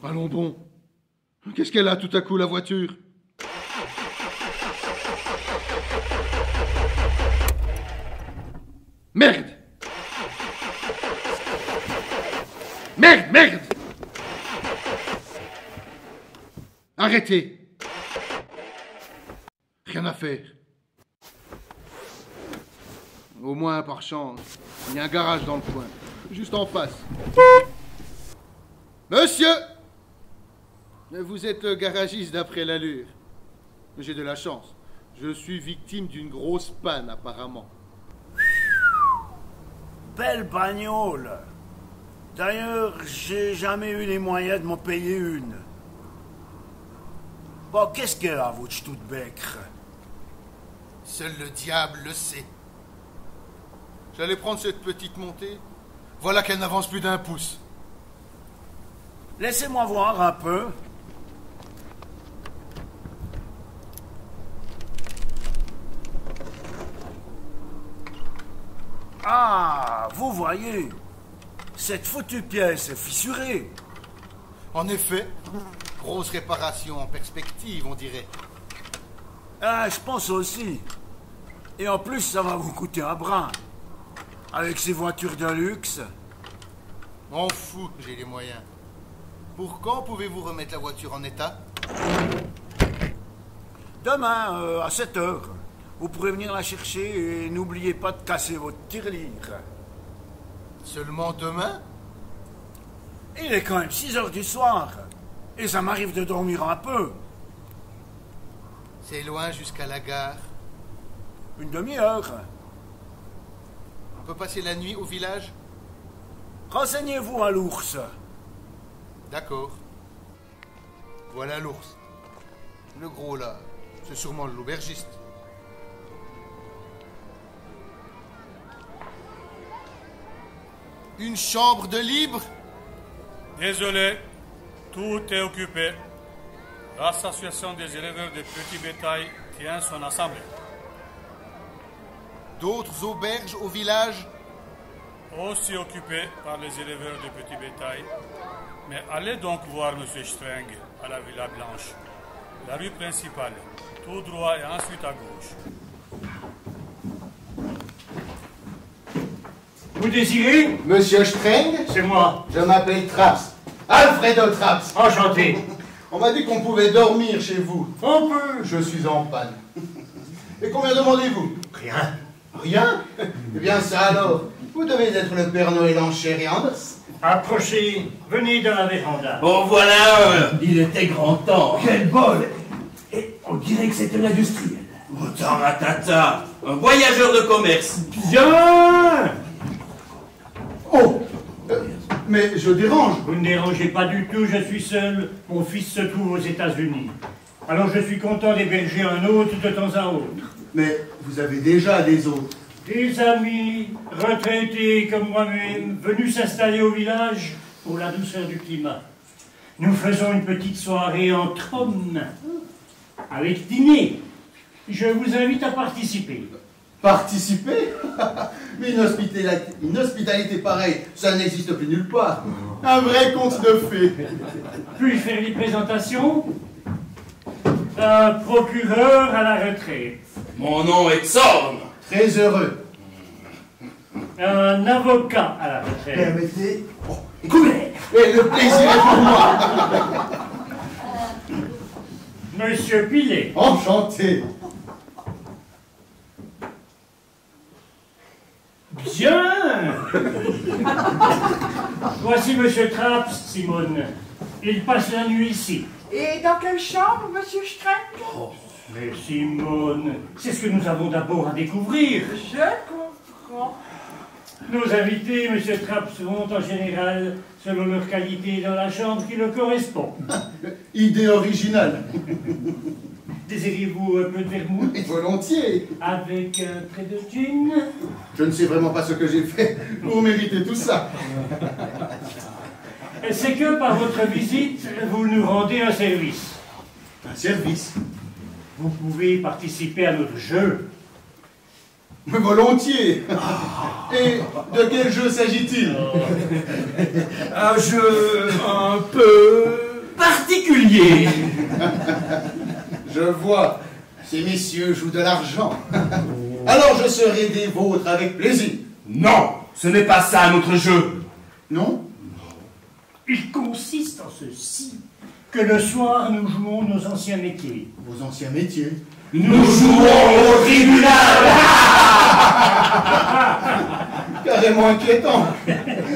Allons bon. Qu'est-ce qu'elle a tout à coup, la voiture? Merde! Merde, merde! Arrêtez! Rien à faire. Au moins, par chance, il y a un garage dans le coin, juste en face. Monsieur! Vous êtes le garagiste d'après l'allure. J'ai de la chance. Je suis victime d'une grosse panne, apparemment. Belle bagnole. D'ailleurs, j'ai jamais eu les moyens de m'en payer une. Bon, qu'est-ce qu'elle a, votre Stuttbecker? Seul le diable le sait. J'allais prendre cette petite montée. Voilà qu'elle n'avance plus d'1 pouce. Laissez-moi voir un peu. Ah, vous voyez, cette foutue pièce est fissurée. En effet, grosse réparation en perspective, on dirait. Ah, je pense aussi. Et en plus, ça va vous coûter un brin. Avec ces voitures de luxe. M'en fous, j'ai les moyens. Pour quand pouvez-vous remettre la voiture en état? Demain, à 7 heures. Vous pourrez venir la chercher et n'oubliez pas de casser votre tirelire. Seulement demain? Il est quand même 6 heures du soir. Et ça m'arrive de dormir un peu. C'est loin jusqu'à la gare. Une demi-heure. On peut passer la nuit au village? Renseignez-vous à l'ours. D'accord. Voilà l'ours. Le gros là, c'est sûrement l'aubergiste. Une chambre de libre? Désolé, tout est occupé. L'association des éleveurs de petits bétail tient son assemblée. D'autres auberges au village? Aussi occupé par les éleveurs de petits bétail. Mais allez donc voir M. Streng à la Villa Blanche. La rue principale, tout droit et ensuite à gauche. Vous désirez? Monsieur Streng? C'est moi. Je m'appelle Traps. Alfredo Traps. Enchanté. On m'a dit qu'on pouvait dormir chez vous. On peut. Je suis en panne. Et combien demandez-vous? Rien. Rien? Eh bien ça alors. Vous devez être le Père Noël en chair et en os. Approchez. Venez dans la véranda. Bon voilà, il était grand temps. Quel bol! Et on dirait que c'est un industriel. Autant ratata, un voyageur de commerce. Bien! Oh! Mais je dérange. Vous ne dérangez pas du tout, je suis seul. Mon fils se trouve aux États-Unis. Alors je suis content d'héberger un hôte de temps à autre. Mais vous avez déjà des hôtes. Des amis, retraités comme moi-même, venus s'installer au village pour la douceur du climat. Nous faisons une petite soirée entre hommes, avec dîner. Je vous invite à participer. Participer? Mais une hospitalité pareille, ça n'existe plus nulle part. Un vrai conte de fées. Puis-je faire les présentations? Un procureur à la retraite. Mon nom est Zorn. Très heureux. Un avocat à la retraite. Permettez. Oh, écoutez, et le plaisir est pour moi. Monsieur Pilet. Enchanté. Bien. Voici Monsieur Traps, Simone. Il passe la nuit ici. Et dans quelle chambre, monsieur Streng? Mais Simone, c'est ce que nous avons d'abord à découvrir. Je comprends. Nos invités, Monsieur Traps, vont en général selon leur qualité dans la chambre qui leur correspond. Idée originale. Désirez-vous un peu de vermouth? Volontiers. Avec un trait de gin? Je ne sais vraiment pas ce que j'ai fait pour mériter tout ça. C'est que par votre visite, vous nous rendez un service. Un service? Vous pouvez participer à notre jeu. Mais volontiers. Et de quel jeu s'agit-il? Un jeu un peu particulier. Je vois, ces messieurs jouent de l'argent. Alors je serai des vôtres avec plaisir. Non, ce n'est pas ça notre jeu. Non? Il consiste en ceci, que le soir nous jouons nos anciens métiers. Vos anciens métiers? Nous jouons au tribunal. Carrément inquiétant.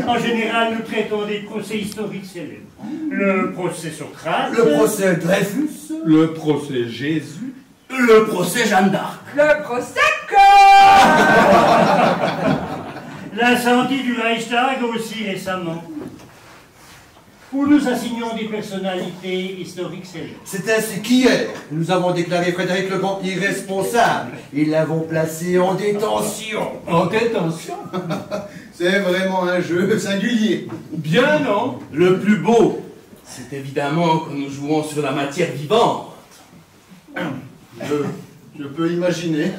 En général, nous traitons des procès historiques célèbres. Le procès Socrate, Le procès Dreyfus. Le procès Jésus. Le procès Jeanne d'Arc. Le Prosecco. l'incendie du Reichstag aussi récemment, où nous assignons des personnalités historiques célèbres. C'est ainsi qu'hier, nous avons déclaré Frédéric le Grand irresponsable et l'avons placé en détention. En détention? C'est vraiment un jeu singulier. Bien non. Le plus beau, c'est évidemment que nous jouons sur la matière vivante. Je peux imaginer.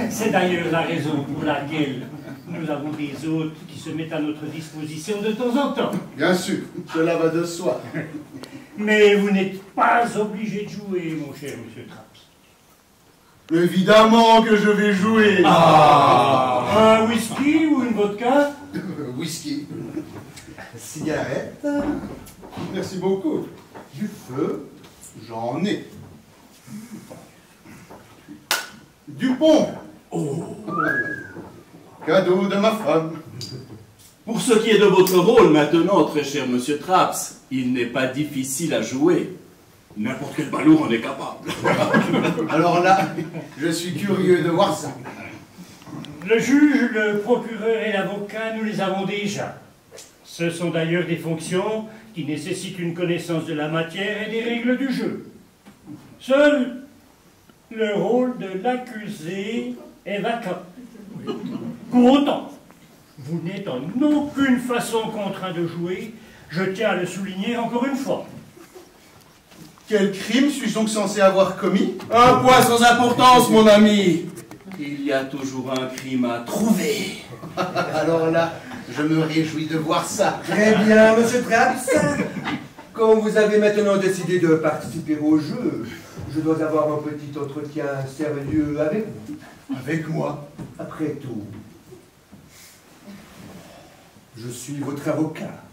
C'est d'ailleurs la raison pour laquelle nous avons des hôtes qui se mettent à notre disposition de temps en temps. Bien sûr, cela va de soi. Mais vous n'êtes pas obligé de jouer, mon cher monsieur Traps. Évidemment que je vais jouer. Un whisky ou une vodka? Whisky. Cigarette. Merci beaucoup. Du feu, j'en ai. Du pont. Cadeau de ma femme. Pour ce qui est de votre rôle maintenant, très cher monsieur Traps, il n'est pas difficile à jouer. N'importe quel balourd en est capable. Alors là, je suis curieux de voir ça. Le juge, le procureur et l'avocat, nous les avons déjà. Ce sont d'ailleurs des fonctions qui nécessitent une connaissance de la matière et des règles du jeu. Seul le rôle de l'accusé est vacant. Pour autant, vous n'êtes en aucune façon contraint de jouer, je tiens à le souligner encore une fois. Quel crime suis-je donc censé avoir commis? Un point sans importance, mon ami. Il y a toujours un crime à trouver. Alors là, je me réjouis de voir ça. Très bien, monsieur Traps. Comme vous avez maintenant décidé de participer au jeu, je dois avoir un petit entretien sérieux avec vous. Avec moi? Après tout, je suis votre avocat.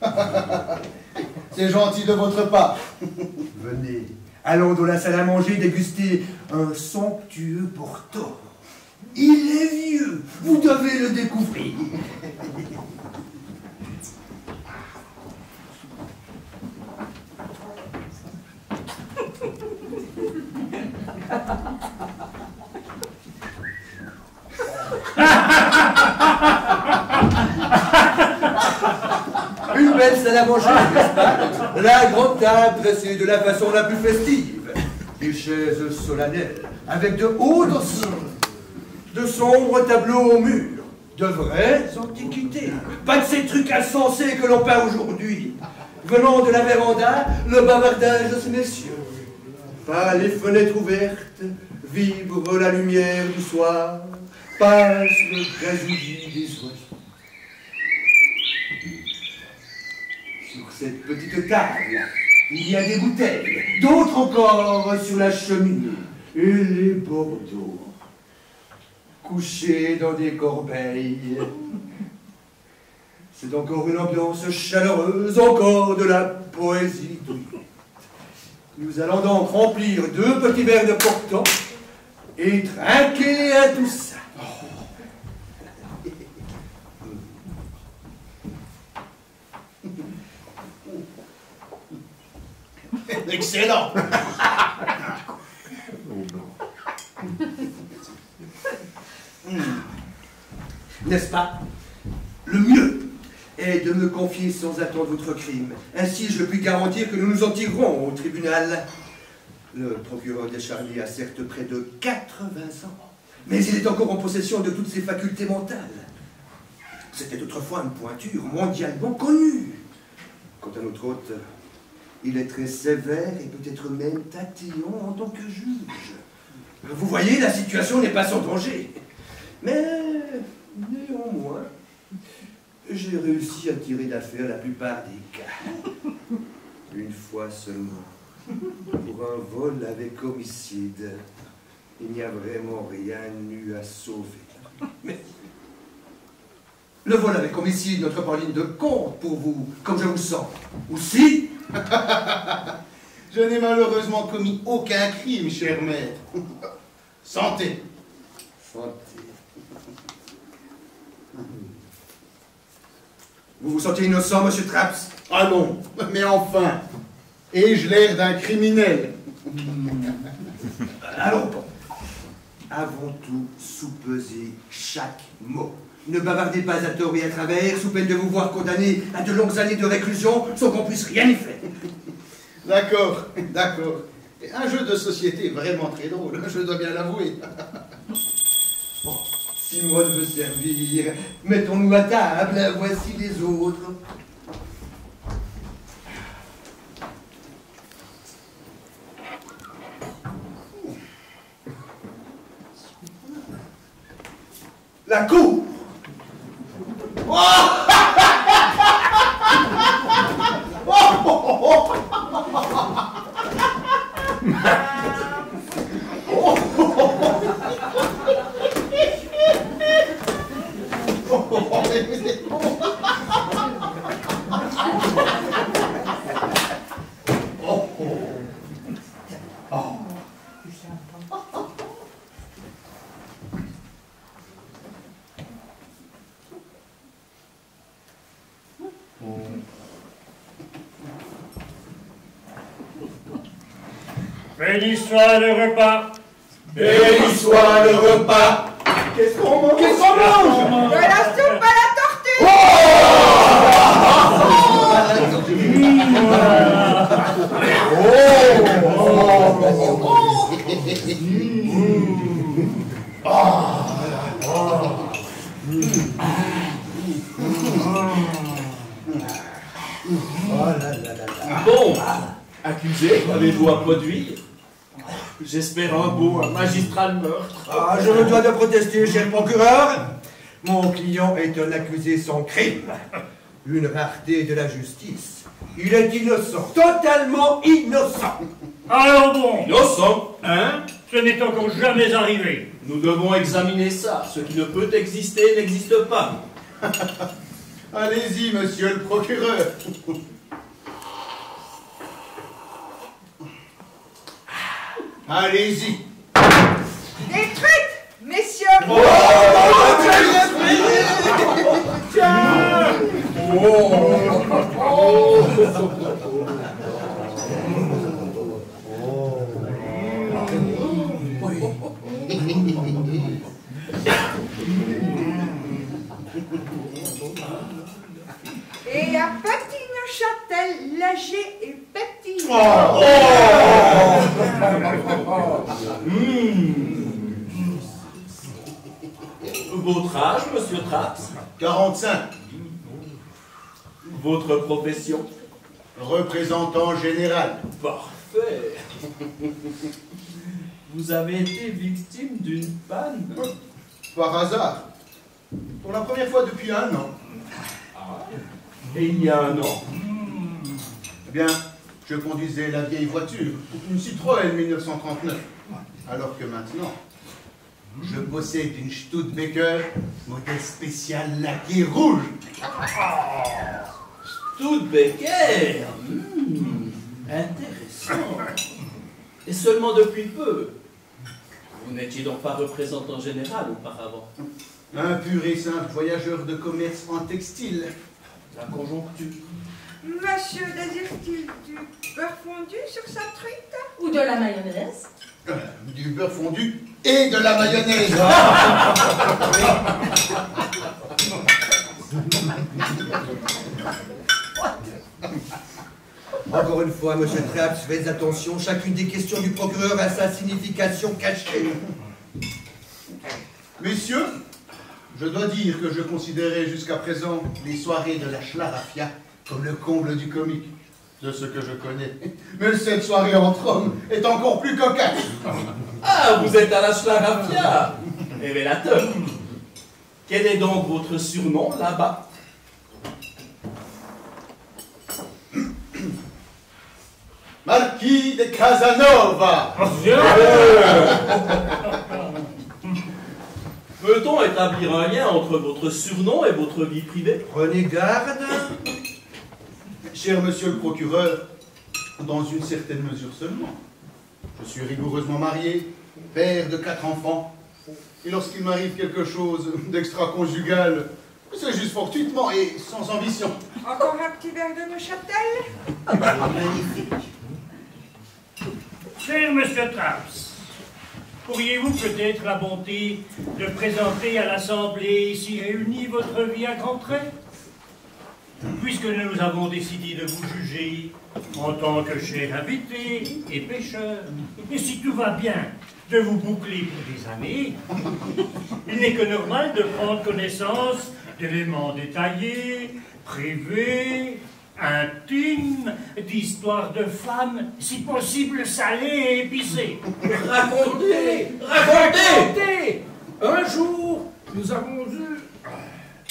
C'est gentil de votre part. Venez, allons dans la salle à manger déguster un somptueux Porto. Il est vieux, vous devez le découvrir. Une belle salle à manger, n'est-ce pas? La grande table dressée de la façon la plus festive. Des chaises solennelles, avec de hauts dossiers, de sombres tableaux au mur, de vraies antiquités. Pas de ces trucs insensés que l'on peint aujourd'hui. Venant de la véranda, le bavardage de ces messieurs. Par les fenêtres ouvertes, vibre la lumière du soir, passe le gazouillis des oiseaux. Sur cette petite table, il y a des bouteilles, d'autres encore sur la cheminée, et les Bordeaux, couchés dans des corbeilles. C'est encore une ambiance chaleureuse, encore de la poésie douce. Nous allons donc remplir 2 petits verres de Porto et trinquer à tout ça. Excellent. N'est-ce pas? Le mieux est de me confier sans attendre votre crime. Ainsi, je puis garantir que nous nous en tirerons au tribunal. Le procureur Descharliers a certes près de 80 ans, mais il est encore en possession de toutes ses facultés mentales. C'était autrefois une pointure mondialement connue. Quant à notre hôte, il est très sévère et peut-être même tatillon en tant que juge. Vous voyez, la situation n'est pas sans danger. Mais, néanmoins, j'ai réussi à tirer d'affaire la plupart des cas. fois seulement. Pour un vol avec homicide, il n'y a vraiment rien eu à sauver. Mais le vol avec homicide n'entre pas en ligne de compte pour vous, comme je vous sens. Ou si? Je n'ai malheureusement commis aucun crime, cher maître. Santé. Santé. Vous vous sentez innocent, monsieur Traps? Ah non, mais enfin, ai-je l'air d'un criminel? Allons bon. Avant tout, soupesez chaque mot. Ne bavardez pas à tort et à travers, sous peine de vous voir condamné à de longues années de réclusion, sans qu'on puisse rien y faire. D'accord, d'accord. Un jeu de société vraiment très drôle, je dois bien l'avouer. Bon, Simone veut servir. Mettons-nous à table, voici les autres. La cour. Béni soit le repas. Béni soit le repas. Qu'est-ce qu'on mange? Qu'est-ce qu'on mange? De la soupe à la tortue. Bon, accusé, avez-vous à produire? J'espère un beau, un magistral meurtre. Ah, je me dois de protester, cher procureur. Mon client est un accusé sans crime. Une rareté de la justice. Il est innocent, totalement innocent. Alors bon, Innocent, hein? Ce n'est encore jamais arrivé. nous devons examiner ça. Ce qui ne peut exister n'existe pas. Allez-y, monsieur le procureur. Allez-y. Détruite, messieurs. Et à Patine-Châtel, l'âgé et petit. Votre âge, monsieur Traps? 45. Votre profession? Représentant général. Parfait. Vous avez été victime d'une panne? Par hasard. Pour la première fois depuis 1 an. Et il y a 1 an. Eh bien, je conduisais la vieille voiture, une Citroën 1939. Alors que maintenant, je possède une Studebaker, modèle spécial laqué rouge. Studebaker. Intéressant. Et seulement depuis peu. Vous n'étiez donc pas représentant général auparavant? Un pur et simple voyageur de commerce en textile. La conjoncture. Monsieur désire-t-il du beurre fondu sur sa truite? Ou de la mayonnaise. Du beurre fondu et de la mayonnaise. Encore une fois, monsieur Traps, faites attention, chacune des questions du procureur a sa signification cachée. Messieurs, je dois dire que je considérais jusqu'à présent les soirées de la Schlarafia comme le comble du comique, de ce que je connais. Mais cette soirée entre hommes est encore plus cocasse. Ah, vous êtes à la Schlarafia. Révélateur. Quel est donc votre surnom là-bas? Marquis de Casanova. Peut-on établir un lien entre votre surnom et votre vie privée? Prenez garde. Cher monsieur le procureur, dans une certaine mesure seulement. Je suis rigoureusement marié, père de 4 enfants, et lorsqu'il m'arrive quelque chose d'extra-conjugal, c'est juste fortuitement et sans ambition. Encore un petit verre de Neuchâtel? Magnifique. Cher monsieur Traps, pourriez-vous peut-être la bonté de présenter à l'Assemblée ici réunie votre vie à grands traits? Puisque nous avons décidé de vous juger en tant que cher invité et pêcheur, et si tout va bien, de vous boucler pour des années, il n'est que normal de prendre connaissance d'éléments détaillés, privés, intimes, d'histoires de femmes, si possible salées et épicées. Racontez! Racontez! Un jour, nous avons eu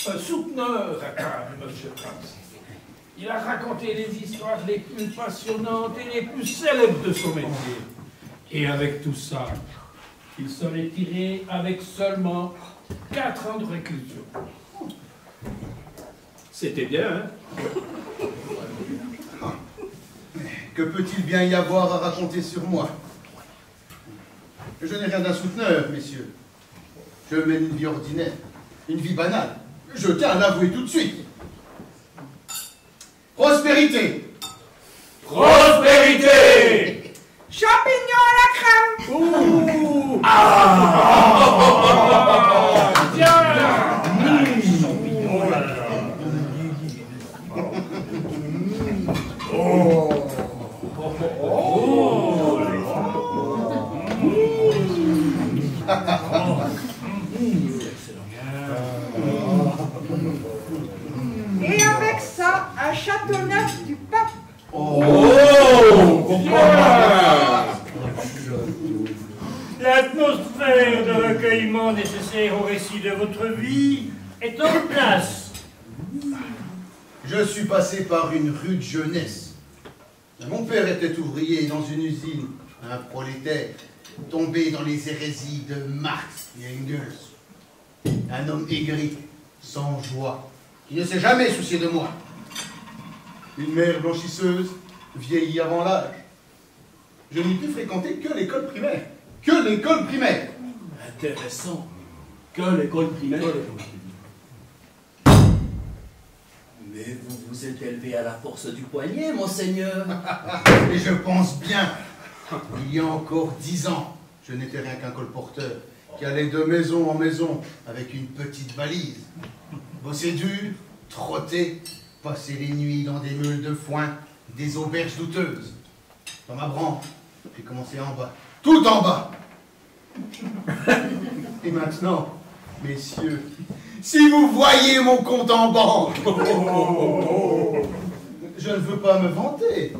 un souteneur, monsieur Traps. Il a raconté les histoires les plus passionnantes et les plus célèbres de son métier. Et avec tout ça, il serait tiré avec seulement 4 ans de réclusion. C'était bien, hein? Que peut-il bien y avoir à raconter sur moi? Je n'ai rien d'un souteneur, messieurs. Je mène une vie ordinaire, une vie banale. Je tiens à l'avouer tout de suite. Prospérité! Prospérité! Champignons à la crème! Ouh! Tiens! Oh là là! Et avec ça, un château neuf du pape. L'atmosphère de recueillement nécessaire au récit de votre vie est en place. Je suis passé par une rude jeunesse. Mon père était ouvrier dans une usine, un prolétaire, tombé dans les hérésies de Marx et Engels. Un homme aigri, sans joie, qui ne s'est jamais soucié de moi. Une mère blanchisseuse, vieillie avant l'âge. Je n'ai pu fréquenter que l'école primaire. Que l'école primaire. Intéressant. Que l'école primaire. Mais vous vous êtes élevé à la force du poignet, monseigneur. Et je pense bien, il y a encore 10 ans, je n'étais rien qu'un colporteur qui allait de maison en maison avec une petite valise. Bosser dur, trotter, passer les nuits dans des meules de foin, des auberges douteuses. Dans ma branche, j'ai commencé en bas, tout en bas. Et maintenant, messieurs, si vous voyez mon compte en banque, je ne veux pas me vanter.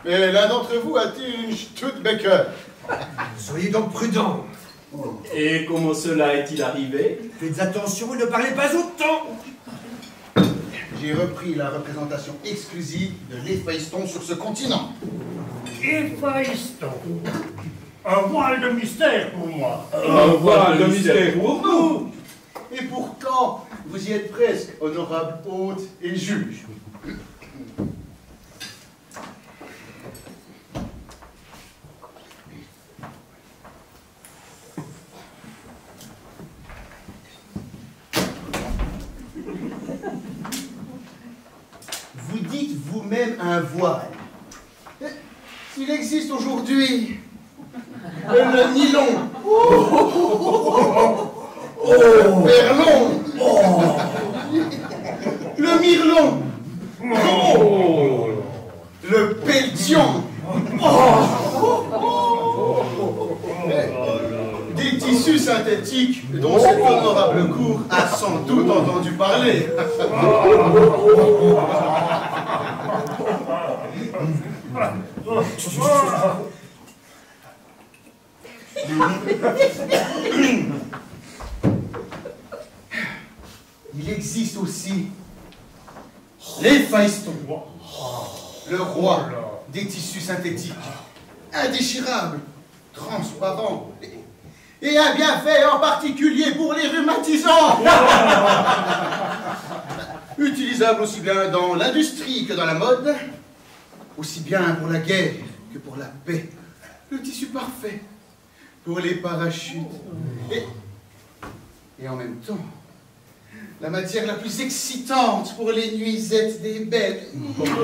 Mais l'un d'entre vous a-t-il une Studebaker? Soyez donc prudents. Et comment cela est-il arrivé? Faites attention et ne parlez pas autant. J'ai repris la représentation exclusive de l'Héphaïston sur ce continent. Héphaïston. Un voile de mystère pour moi. Un voile de mystère pour nous. Et pourtant, vous y êtes presque, honorable hôte et juge. Vous dites vous-même un voile. S'il existe aujourd'hui le nylon, le perlon, le mirlon, le pelletion, des tissus synthétiques dont cet honorable cour a sans doute entendu parler. Il existe aussi l'Héphaïston, le roi, des tissus synthétiques, indéchirables, transparents, et un bienfait en particulier pour les rhumatisants. Utilisable aussi bien dans l'industrie que dans la mode, aussi bien pour la guerre que pour la paix. Le tissu parfait pour les parachutes. Et en même temps, la matière la plus excitante pour les nuisettes des belles. Comme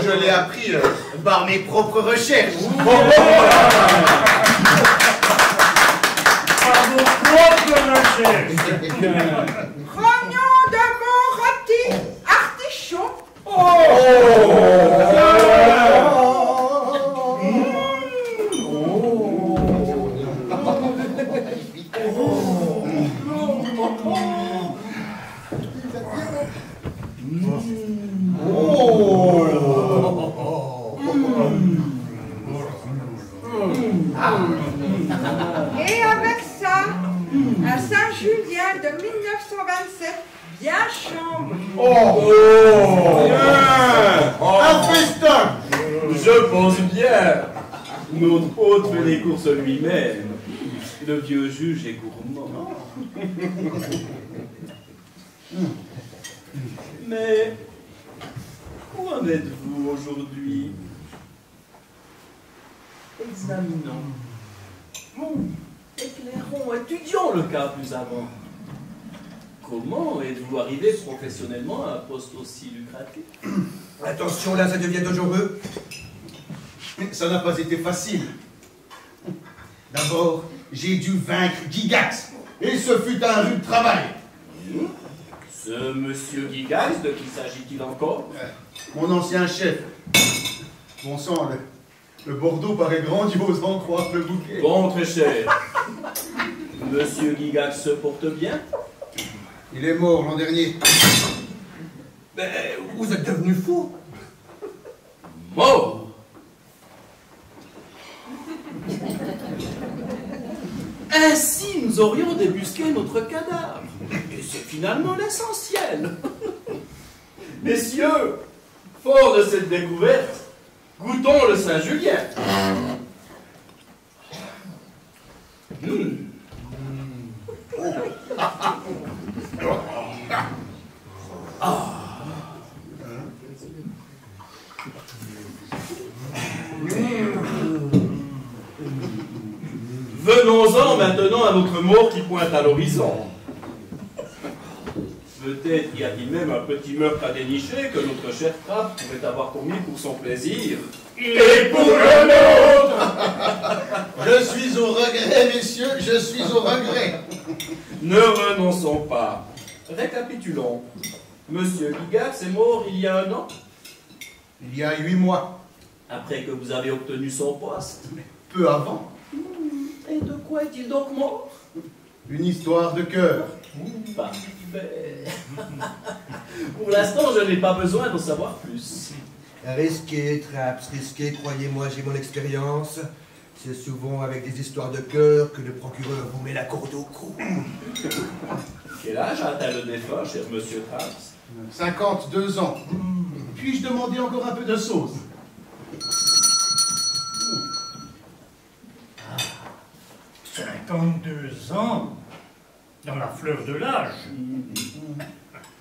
je l'ai appris par mes propres recherches. Par vos propres recherches. Rognon de mon rôti artichaut. Et avec ça, un Saint-Julien de 1927, bien chambre. Un festin! Je pense bien. Notre hôte fait les courses lui-même. Le vieux juge est gourmand. Mais où en êtes-vous aujourd'hui? Examinons. Éclairons, étudions le cas plus avant. Comment êtes-vous arrivé professionnellement à un poste aussi lucratif? Attention, là, ça devient dangereux. Ça n'a pas été facile. D'abord, j'ai dû vaincre Gigax, et ce fut un rude travail. Ce monsieur Gigax, de qui s'agit-il encore? Mon ancien chef. Bon sang, le Bordeaux paraît grandiose en croire le bouquet. Bon, très cher. Monsieur Gigax se porte bien? Il est mort l'an dernier. Mais vous êtes devenu fou. Mort? Ainsi, nous aurions débusqué notre cadavre. Et c'est finalement l'essentiel. Messieurs, fort de cette découverte, goûtons le Saint-Julien. Venons-en maintenant à notre mort qui pointe à l'horizon. Peut-être y a-t-il même un petit meurtre à dénicher que notre cher Trapp pourrait avoir commis pour son plaisir. Et pour le nôtre! Je suis au regret, messieurs, je suis au regret. Ne renonçons pas. Récapitulons. Monsieur Gigax est mort il y a 1 an? Il y a 8 mois. Après que vous avez obtenu son poste? Peu avant. Et de quoi est-il donc mort? Une histoire de cœur. Parfait. Pour l'instant, je n'ai pas besoin d'en savoir plus. Risqué, Traps, risqué, croyez-moi, j'ai mon expérience. C'est souvent avec des histoires de cœur que le procureur vous met la corde au cou. Quel âge a-t-elle le défunt, cher monsieur Traps? 52 ans. Puis-je demander encore un peu de sauce? 52 ans, dans la fleur de l'âge.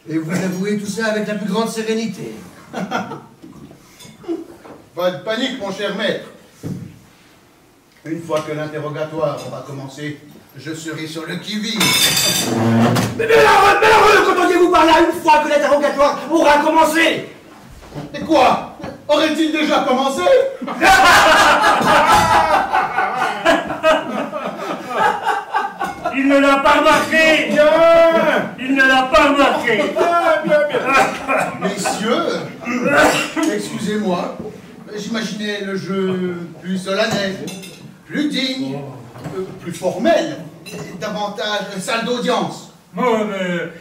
Et vous avouez tout ça avec la plus grande sérénité. Pas de panique, mon cher maître. Une fois que l'interrogatoire aura commencé, je serai sur le qui-vive. Mais malheureux, qu'entendiez-vous par là une fois que l'interrogatoire aura commencé? Et quoi? Aurait-il déjà commencé? Il ne l'a pas remarqué. Il ne l'a pas remarqué. Messieurs, excusez-moi, j'imaginais le jeu plus solennel, plus digne, plus formel, davantage salle d'audience. Mon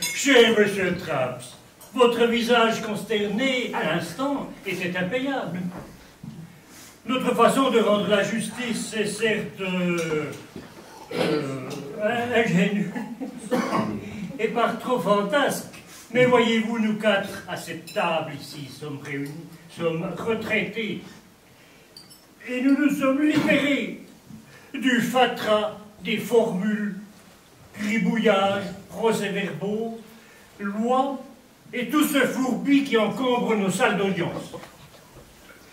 cher monsieur Traps, votre visage consterné à l'instant était impayable. Notre façon de rendre la justice est certes ingénue et par trop fantasque. Mais voyez-vous, nous quatre, à cette table ici, sommes réunis sommes retraités. Et nous nous sommes libérés du fatras des formules, gribouillages, procès-verbaux, lois et tout ce fourbi qui encombre nos salles d'audience.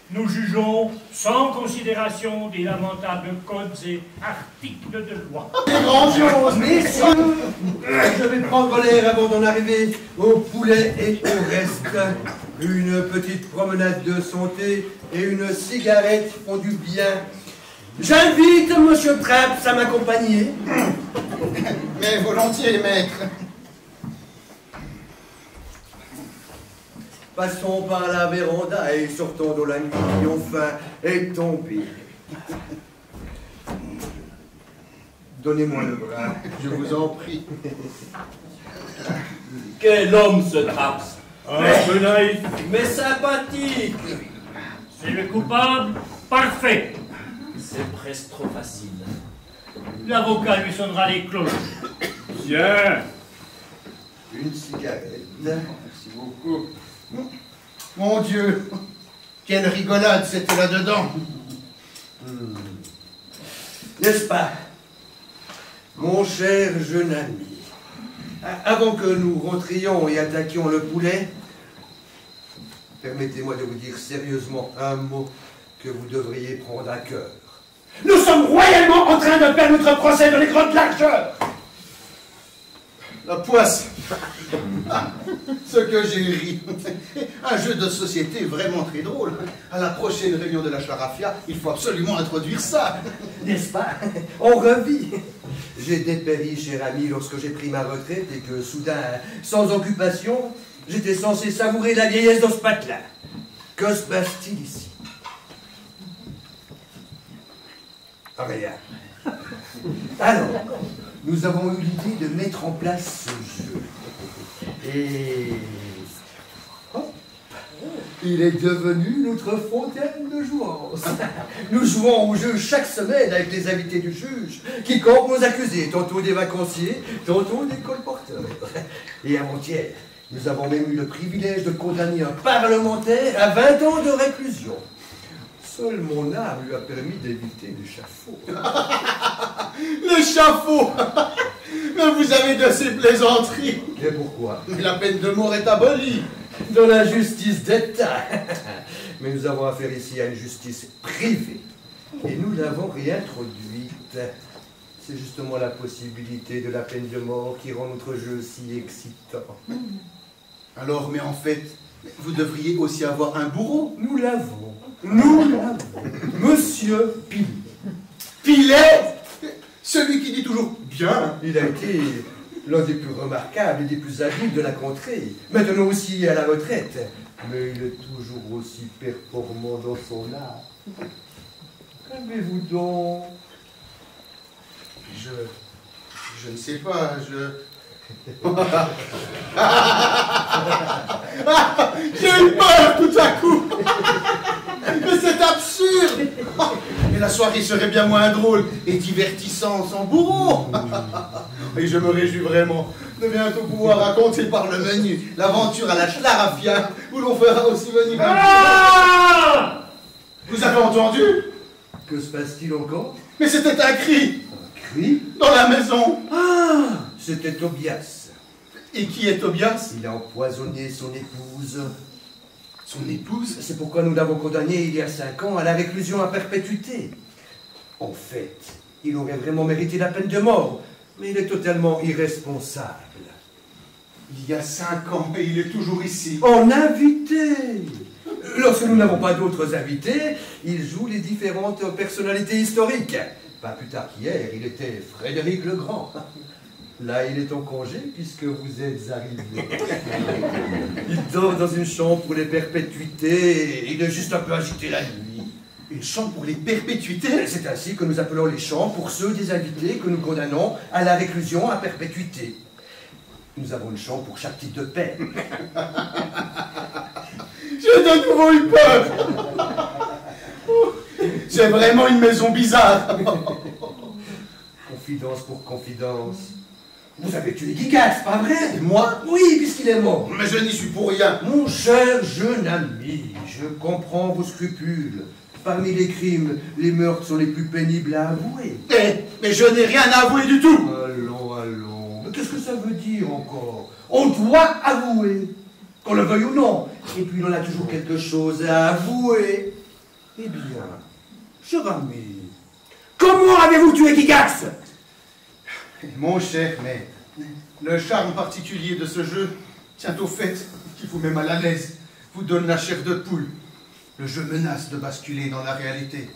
Nous jugeons sans considération des lamentables codes et articles de loi. C'est grandiose, messieurs! Je vais prendre l'air avant d'en arriver au poulet et au reste. Une petite promenade de santé et une cigarette font du bien. J'invite Monsieur Traps à m'accompagner. Mais volontiers, maître. Passons par la véranda et sortons dans la nuit qui enfin est tombée. Donnez-moi le bras. Je vous en prie. Quel homme ce Traps! Un peu naïf. Mais sympathique! C'est le coupable parfait. C'est presque trop facile. L'avocat lui sonnera les cloches. Tiens. Une cigarette. Merci beaucoup. Mon Dieu, quelle rigolade c'était là-dedans. N'est-ce pas, mon cher jeune ami? Avant que nous rentrions et attaquions le poulet, permettez-moi de vous dire sérieusement un mot que vous devriez prendre à cœur. Nous sommes royalement en train de perdre notre procès dans les grandes largeurs. La poisse. Ce que j'ai ri. Un jeu de société vraiment très drôle. À la prochaine réunion de la Charafia, il faut absolument introduire ça. N'est-ce pas? On revit. J'ai dépéri, cher ami, lorsque j'ai pris ma retraite et que, soudain, sans occupation, j'étais censé savourer la vieillesse dans ce patelin. Que se passe-t-il ici? Rien. Alors, nous avons eu l'idée de mettre en place ce jeu. Et... hop, il est devenu notre fontaine de jouance. Nous jouons au jeu chaque semaine avec les invités du juge, qui campent nos accusés, tantôt des vacanciers, tantôt des colporteurs. Et avant-hier, nous avons même eu le privilège de condamner un parlementaire à 20 ans de réclusion. Seule mon âme lui a permis d'éviter l'échafaud. L'échafaud. Mais vous avez de ces plaisanteries. Et pourquoi? Mais la peine de mort est abolie. Dans la justice d'État. Mais nous avons affaire ici à une justice privée. Et nous l'avons réintroduite. C'est justement la possibilité de la peine de mort qui rend notre jeu si excitant. Alors, mais en fait, vous devriez aussi avoir un bourreau. Nous l'avons. Nous l'avons. Monsieur Pilet. Pilet? Celui qui dit toujours bien. Il a été l'un des plus remarquables et des plus habiles de la contrée. Maintenant aussi à la retraite. Mais il est toujours aussi performant dans son art. Qu'avez-vous donc? Je ne sais pas, j'ai eu peur tout à coup. Mais c'est absurde. Mais la soirée serait bien moins drôle et divertissante sans bourreau. Et je me réjouis vraiment de bientôt pouvoir raconter par le menu l'aventure à la Charafia, où l'on fera aussi venir un... Vous avez entendu? Que se passe-t-il encore? Mais c'était un cri. Un cri? Dans la maison. Ah, c'était Tobias. Et qui est Tobias? Il a empoisonné son épouse. Son épouse? C'est pourquoi nous l'avons condamné il y a 5 ans à la réclusion à perpétuité. En fait, il aurait vraiment mérité la peine de mort, mais il est totalement irresponsable. Il y a 5 ans et il est toujours ici. En invité! Lorsque nous n'avons pas d'autres invités, il joue les différentes personnalités historiques. Pas plus tard qu'hier, il était Frédéric le Grand. Là, il est en congé puisque vous êtes arrivé. Il dort dans une chambre pour les perpétuités et il est juste un peu agité la nuit. Une chambre pour les perpétuités? C'est ainsi que nous appelons les chambres pour ceux des invités que nous condamnons à la réclusion à perpétuité. Nous avons une chambre pour chaque type de peine. J'ai de nouveau eu peur. C'est vraiment une maison bizarre. Confidence pour confidence. Vous avez tué Gygax, pas vrai? Moi? Oui, puisqu'il est mort. Mais je n'y suis pour rien. Mon cher jeune ami, je comprends vos scrupules. Parmi les crimes, les meurtres sont les plus pénibles à avouer. Mais je n'ai rien à avouer du tout. Allons. Mais qu'est-ce que ça veut dire encore? On doit avouer, qu'on le veuille ou non. Et puis on a toujours quelque chose à avouer. Eh bien, cher ami, comment avez-vous tué Gygax? Mon cher maître, le charme particulier de ce jeu tient au fait qu'il vous met mal à l'aise, vous donne la chair de poule. Le jeu menace de basculer dans la réalité.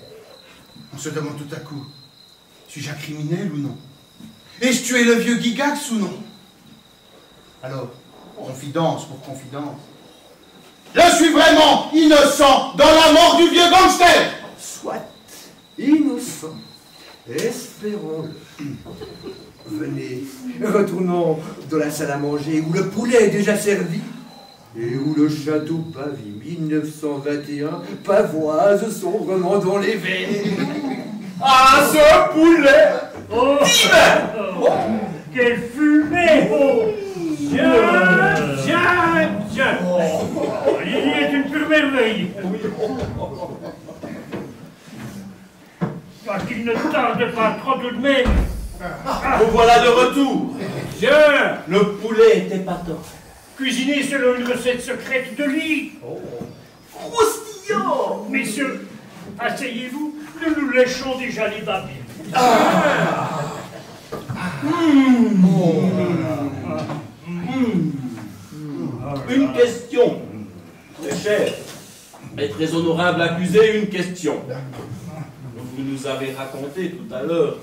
On se demande tout à coup, suis-je un criminel ou non? Ai-je tué le vieux Gygax ou non? Alors, confidence pour confidence. Je suis vraiment innocent dans la mort du vieux gangster! Soit innocent. Espérons-le. Venez, retournons dans la salle à manger où le poulet est déjà servi et où le château Pavie 1921 pavoise sombrement dans les veines. Ah, ce poulet! Oh, quelle fumée! Tiens. L'idée est une pure merveille. Qu'il ne tarde pas trop tout de même. Vous voilà de retour. Tiens, Le poulet était pas tort. cuisiné selon une recette secrète de lit. Croustillant. Messieurs, asseyez-vous, nous nous léchons déjà les babines. Une question. Très cher et très honorable accusé, une question. Vous nous avez raconté tout à l'heure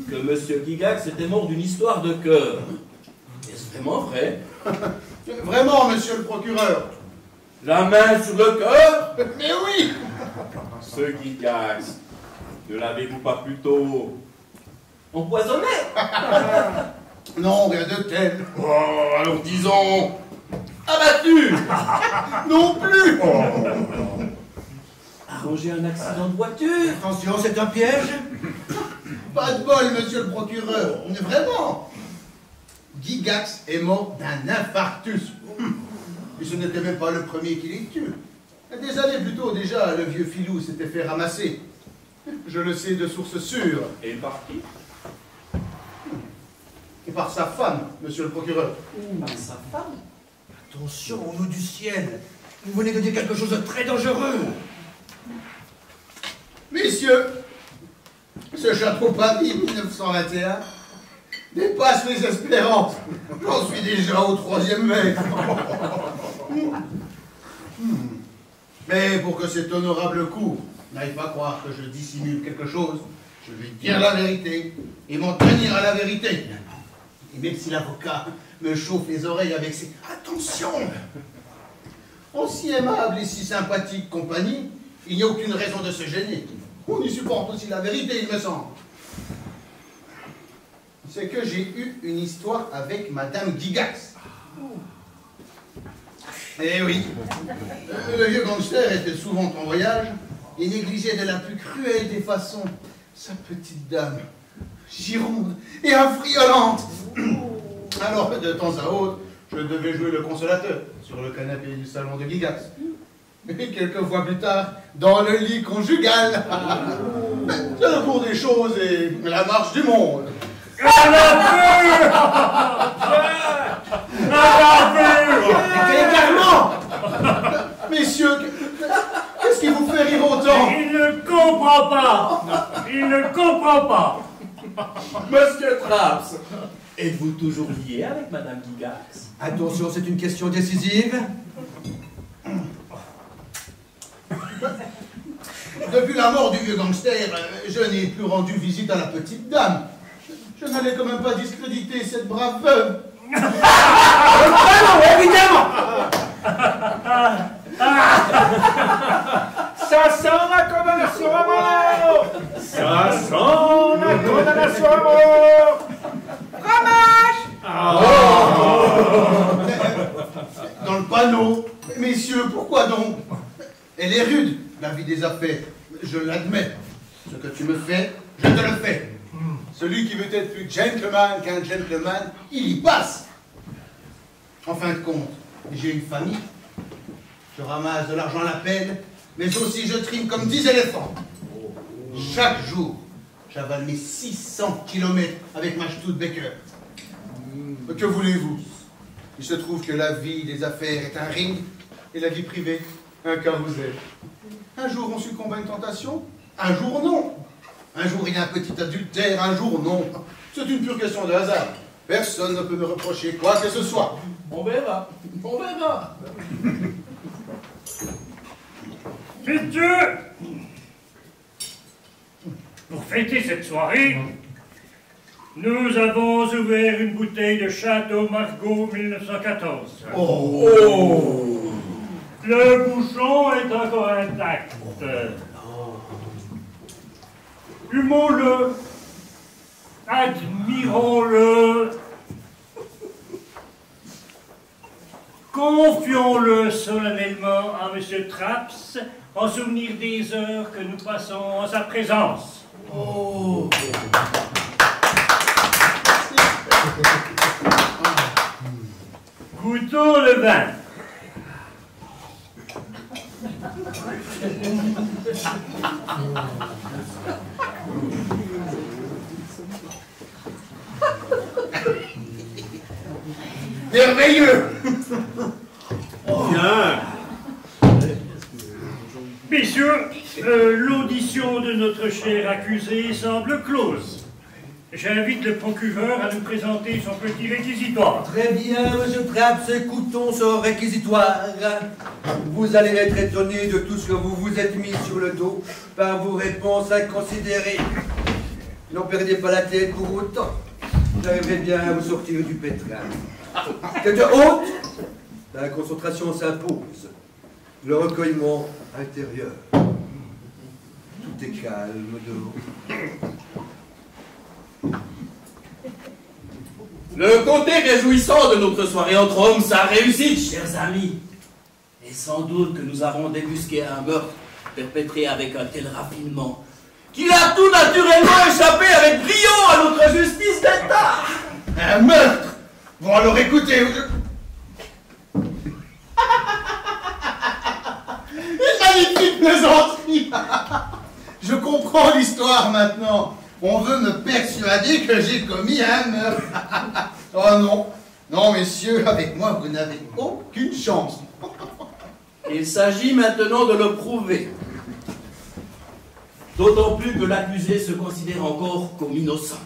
que M. Gygax était mort d'une histoire de cœur. Est-ce vraiment vrai? Vraiment, monsieur le procureur. La main sur le cœur? Mais oui! Ce Gygax, ne l'avez-vous pas plutôt empoisonné? Non, rien de tel. Oh, alors disons abattu. Non plus! Arranger un accident de voiture? Attention, c'est un piège. Pas de bol, monsieur le procureur. Vraiment. Gygax est mort d'un infarctus. Et ce n'était même pas le premier qui l'ait tué. Des années plus tôt déjà, le vieux filou s'était fait ramasser. Je le sais de sources sûres. Et par qui? Et par sa femme, monsieur le procureur. Par sa femme? Attention, au nom du ciel. Vous venez de dire quelque chose de très dangereux. Messieurs, ce château Pavie 1921 dépasse les espérances. J'en suis déjà au 3e mètre. Mais pour que cet honorable coup n'aille pas croire que je dissimule quelque chose, je vais dire la vérité et m'en tenir à la vérité. Et même si l'avocat me chauffe les oreilles avec ses... Attention! Aussi aimable et si sympathique compagnie, il n'y a aucune raison de se gêner. On y supporte aussi la vérité, il me semble. C'est que j'ai eu une histoire avec Madame Gygax. Eh oui, le vieux gangster était souvent en voyage et négligeait de la plus cruelle des façons sa petite dame, gironde et affriolante. Alors, de temps à autre, je devais jouer le consolateur sur le canapé du salon de Gygax. Et quelques fois plus tard, dans le lit conjugal. C'est le cours des choses et la marche du monde. Égarement! Messieurs, qu'est-ce qui vous fait rire autant? Il ne comprend pas. Il ne comprend pas. Monsieur Traps, êtes-vous toujours lié avec Madame Gygax? Attention, c'est une question décisive. Depuis la mort du vieux gangster, je n'ai plus rendu visite à la petite dame. Je n'allais quand même pas discréditer cette brave veuve. Non, évidemment. Ça sent la condamnation à mort! Ça sent la condamnation à mort! Fromage! Dans le panneau. Messieurs, pourquoi donc? Elle est rude, la vie des affaires. Je l'admets. Ce que tu me fais, je te le fais. Celui qui veut être plus gentleman qu'un gentleman, il y passe. En fin de compte, j'ai une famille. Je ramasse de l'argent à la peine, mais aussi je trime comme 10 éléphants. Chaque jour, j'avale mes 600 km avec ma Studebaker. Que voulez-vous? Il se trouve que la vie des affaires est un ring et la vie privée un carrousel. Un jour on succombe à une tentation, un jour non. Un jour il y a un petit adultère, un jour non. C'est une pure question de hasard. Personne ne peut me reprocher quoi que ce soit. On verra, on verra. Messieurs, pour fêter cette soirée, nous avons ouvert une bouteille de Château Margaux 1914. Oh. Le bouchon est encore intact. Humons-le, admirons-le, confions-le solennellement à M. Traps en souvenir des heures que nous passons en sa présence. Oh. Goûtons le vin. Merveilleux. Bien. Messieurs, l'audition de notre cher accusé semble close. J'invite le procureur à nous présenter son petit réquisitoire. Très bien, monsieur Traps, écoutons son réquisitoire. Vous allez être étonné de tout ce que vous vous êtes mis sur le dos par vos réponses inconsidérées. N'en perdez pas la tête pour autant. J'arriverai bien à vous sortir du pétrin. Tête haute, la concentration s'impose. Le recueillement intérieur. Tout est calme dehors. Le côté réjouissant de notre soirée entre hommes a réussi, chers amis. Et sans doute que nous avons débusqué un meurtre perpétré avec un tel raffinement qu'il a tout naturellement échappé avec brio à notre justice d'État. Un meurtre. Bon alors écoutez, une magnifique plaisanterie. Je comprends l'histoire maintenant. On veut me persuader que j'ai commis un meurtre. Oh non, non messieurs, avec moi vous n'avez aucune chance. Il s'agit maintenant de le prouver. D'autant plus que l'accusé se considère encore comme innocent.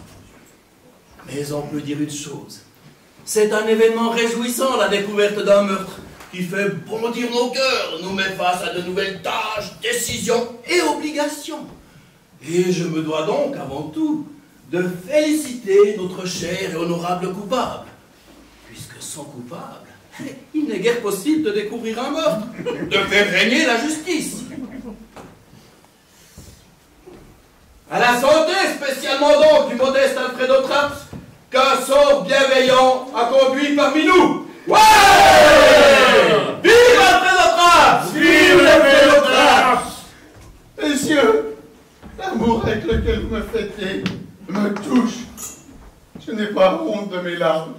Mais on peut dire une chose. C'est un événement réjouissant, la découverte d'un meurtre, qui fait bondir nos cœurs, nous met face à de nouvelles tâches, décisions et obligations. Et je me dois donc, avant tout, de féliciter notre cher et honorable coupable. Puisque sans coupable, il n'est guère possible de découvrir un meurtre, de faire régner la justice. À la santé, spécialement donc, du modeste Alfredo Traps, qu'un sort bienveillant a conduit parmi nous. Ouais! Vive Alfredo Traps! Vive Alfredo Traps! Messieurs, l'amour avec lequel vous me fêtez me touche. Je n'ai pas honte de mes larmes.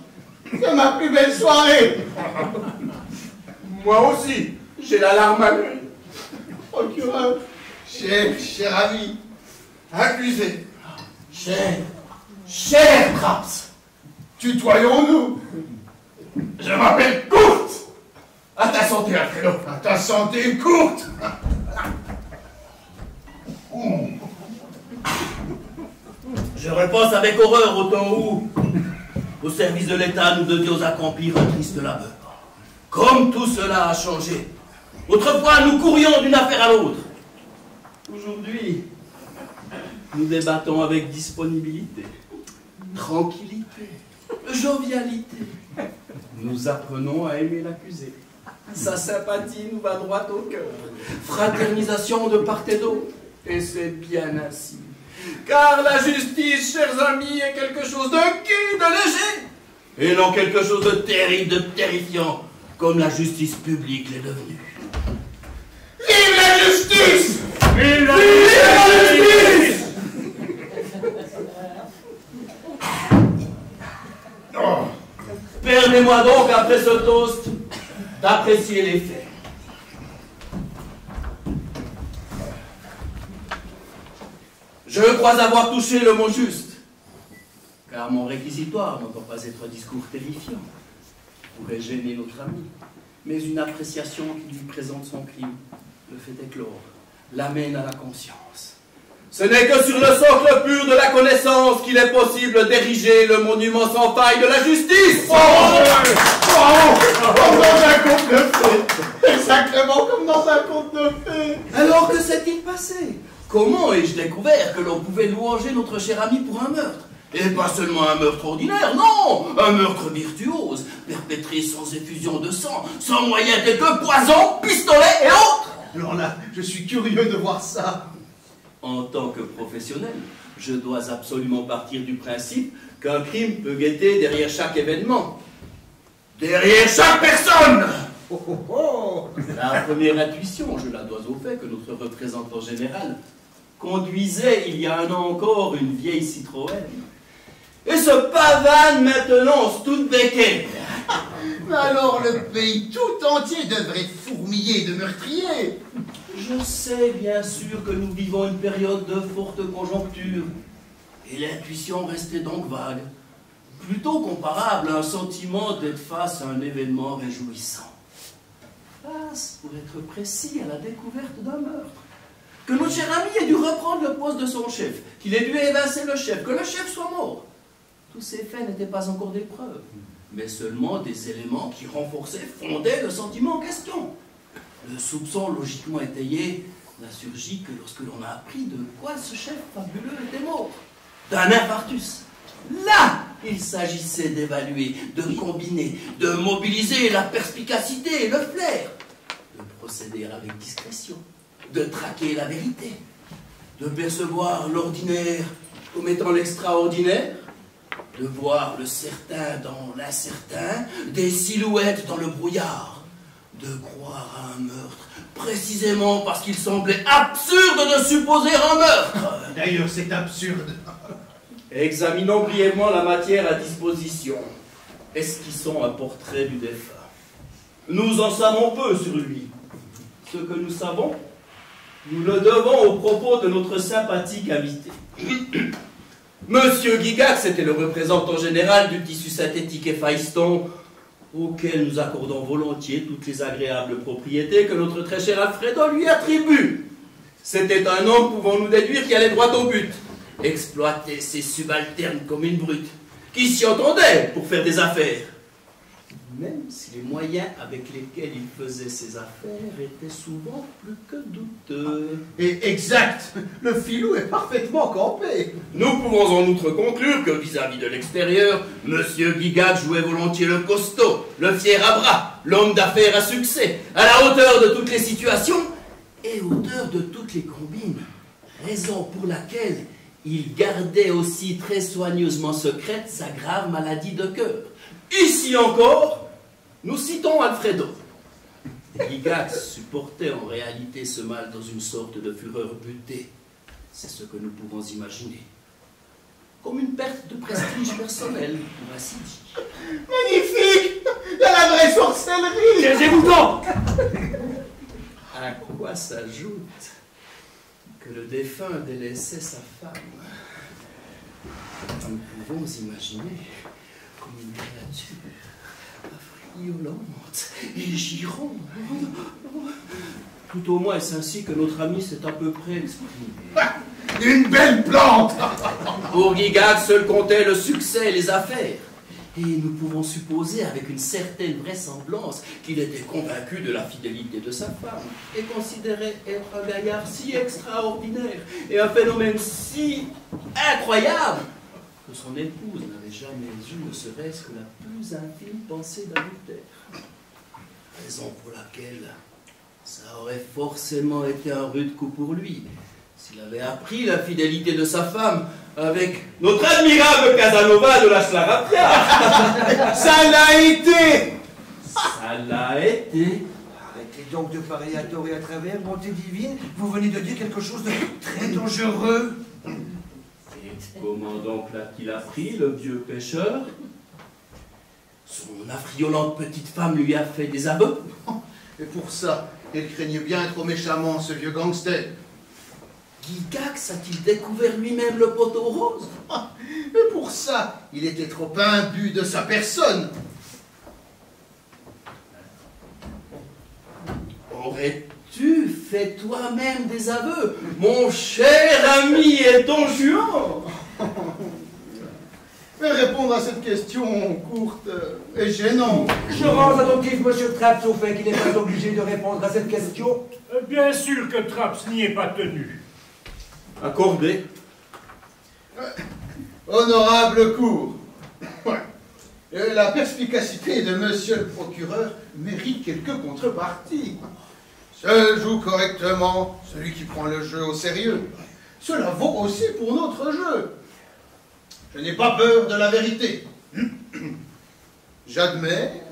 C'est ma plus belle soirée. Moi aussi, j'ai la larme à l'œil. Procureur, cher ami, accusé, cher Traps, tutoyons-nous. Je m'appelle Courte. À ta santé, Alfredo. À ta santé courte. Je repense avec horreur au temps où, au service de l'État, nous devions accomplir un triste labeur. Comme tout cela a changé. Autrefois, nous courions d'une affaire à l'autre. Aujourd'hui, nous débattons avec disponibilité, tranquillité, jovialité. Nous apprenons à aimer l'accusé. Sa sympathie nous va droit au cœur. Fraternisation de part et d'autre. Et c'est bien ainsi. Car la justice, chers amis, est quelque chose de gai, de léger. Et non quelque chose de terrible, de terrifiant, comme la justice publique l'est devenue. Vive la justice! Vive la justice! Permettez-moi donc, après ce toast, d'apprécier les faits. Je crois avoir touché le mot juste, car mon réquisitoire n'entend pas être un discours terrifiant, pourrait gêner notre ami, mais une appréciation qui lui présente son crime, le fait éclore, l'amène à la conscience. Ce n'est que sur le socle pur de la connaissance qu'il est possible d'ériger le monument sans faille de la justice. Comme dans un conte de fées. Exactement comme dans un conte de fées. Alors que s'est-il passé? Comment ai-je découvert que l'on pouvait louanger notre cher ami pour un meurtre? Et pas seulement un meurtre ordinaire, non! Un meurtre virtuose, perpétré sans effusion de sang, sans moyen tel que poison, pistolet et autres! Alors là, je suis curieux de voir ça. En tant que professionnel, je dois absolument partir du principe qu'un crime peut guetter derrière chaque événement. Derrière chaque personne! Oh, oh, oh. La première intuition, je la dois au fait que notre représentant général conduisait il y a un an encore une vieille Citroën. Et se pavane maintenant Studebaker. Mais alors le pays tout entier devrait fourmiller de meurtriers. Je sais bien sûr que nous vivons une période de forte conjoncture. Et l'intuition restait donc vague. Plutôt comparable à un sentiment d'être face à un événement réjouissant. Face, pour être précis, à la découverte d'un meurtre. Que notre cher ami ait dû reprendre le poste de son chef, qu'il ait dû évincer le chef, que le chef soit mort. Tous ces faits n'étaient pas encore des preuves, mais seulement des éléments qui renforçaient, fondaient le sentiment en question. Le soupçon logiquement étayé n'a surgi que lorsque l'on a appris de quoi ce chef fabuleux était mort. D'un infarctus. Là, il s'agissait d'évaluer, de combiner, de mobiliser la perspicacité et le flair, de procéder avec discrétion, de traquer la vérité, de percevoir l'ordinaire comme étant l'extraordinaire, de voir le certain dans l'incertain, des silhouettes dans le brouillard, de croire à un meurtre, précisément parce qu'il semblait absurde de supposer un meurtre. D'ailleurs, c'est absurde. Examinons brièvement la matière à disposition. Esquissons un portrait du défunt. Nous en savons peu sur lui. Ce que nous savons, nous le devons aux propos de notre sympathique invité. Monsieur Gigax était le représentant général du tissu synthétique Héphaïston, auquel nous accordons volontiers toutes les agréables propriétés que notre très cher Alfredo lui attribue. C'était un homme, pouvons-nous déduire, qui allait droit au but, exploiter ses subalternes comme une brute, qui s'y entendait pour faire des affaires. Même si les moyens avec lesquels il faisait ses affaires étaient souvent plus que douteux. Et exact, le filou est parfaitement campé. Nous pouvons en outre conclure que vis-à-vis de l'extérieur, Monsieur Gigax jouait volontiers le costaud, le fier à bras, l'homme d'affaires à succès, à la hauteur de toutes les situations et hauteur de toutes les combines. Raison pour laquelle il gardait aussi très soigneusement secrète sa grave maladie de cœur. Ici encore, nous citons Alfredo. Gigax supportait en réalité ce mal dans une sorte de fureur butée. C'est ce que nous pouvons imaginer. Comme une perte de prestige personnel, pour ainsi dire. Magnifique! Il y a la vraie sorcellerie! Taisez-vous donc! À quoi s'ajoute que le défunt délaissait sa femme. Nous pouvons imaginer comme une créature violente et gironde. Tout au moins est-ce ainsi que notre ami s'est à peu près exprimé. Une belle plante! Pour Gigax, seul comptait le succès et les affaires. Et nous pouvons supposer avec une certaine vraisemblance qu'il était convaincu de la fidélité de sa femme et considérait être un gaillard si extraordinaire et un phénomène si incroyable que son épouse n'avait jamais eu ne serait-ce que la plus infime pensée d'adultère. Raison pour laquelle ça aurait forcément été un rude coup pour lui s'il avait appris la fidélité de sa femme avec notre admirable Casanova de la Sclarapia. Ça l'a été! Ça l'a été. Arrêtez donc de parler à tort et à travers, bonté divine. Vous venez de dire quelque chose de très dangereux. Et comment donc l'a-t-il appris, le vieux pêcheur? Son affriolante petite femme lui a fait des aveux. Et pour ça, il craignait bien trop méchamment ce vieux gangster. Gigax a-t-il découvert lui-même le poteau rose? Et pour ça, il était trop imbu de sa personne. Aurais-tu fait toi-même des aveux, mon cher ami et Don Juan? Mais répondre à cette question courte est gênant. Je rends attentif, monsieur Traps, au fait qu'il n'est pas obligé de répondre à cette question. Bien sûr que Traps n'y est pas tenu. Accordé. Honorable cour. La perspicacité de monsieur le procureur mérite quelques contreparties. Seul joue correctement celui qui prend le jeu au sérieux. Cela vaut aussi pour notre jeu. Je n'ai pas peur de la vérité. J'admets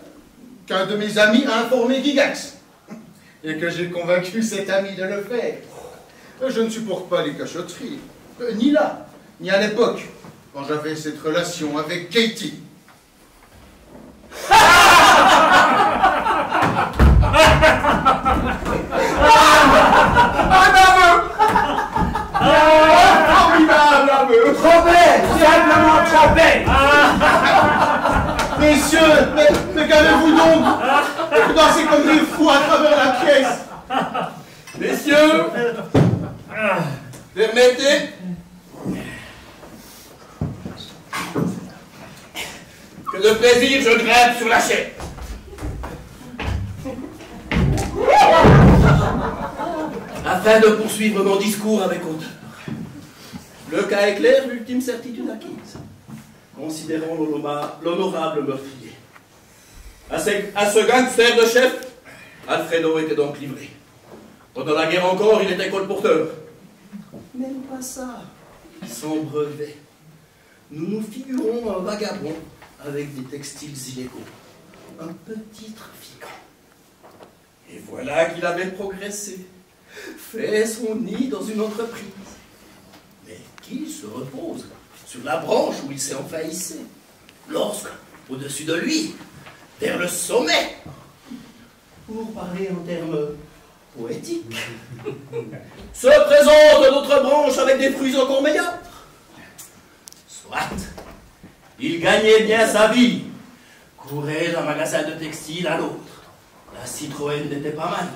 qu'un de mes amis a informé Gigax et que j'ai convaincu cet ami de le faire. Je ne supporte pas les cachotteries, ni là, ni à l'époque, quand j'avais cette relation avec Katie. Formidable aveu! Trompé! Diablement trompé! Messieurs, mais qu'avez-vous donc? Vous dansez comme des fous à travers la pièce. Messieurs, permettez que de plaisir je grimpe sur la chaise. Afin de poursuivre mon discours avec hauteur. Le cas est clair, l'ultime certitude acquise. Considérons l'honorable meurtrier. À ce gangster de chef, Alfredo était donc livré. Pendant la guerre encore, il était colporteur. Même pas ça. Sans brevet. Nous nous figurons un vagabond avec des textiles illégaux. Un petit trafiquant. Et voilà qu'il avait progressé. Fait son nid dans une entreprise. Mais qu'il se repose sur la branche où il s'est enfaillissé. Lorsque, au-dessus de lui, vers le sommet, pour parler en termes poétiques, se présente d'autres branches avec des fruits encore meilleurs. Soit, il gagnait bien sa vie, courait d'un magasin de textile à l'autre. La Citroën n'était pas mal.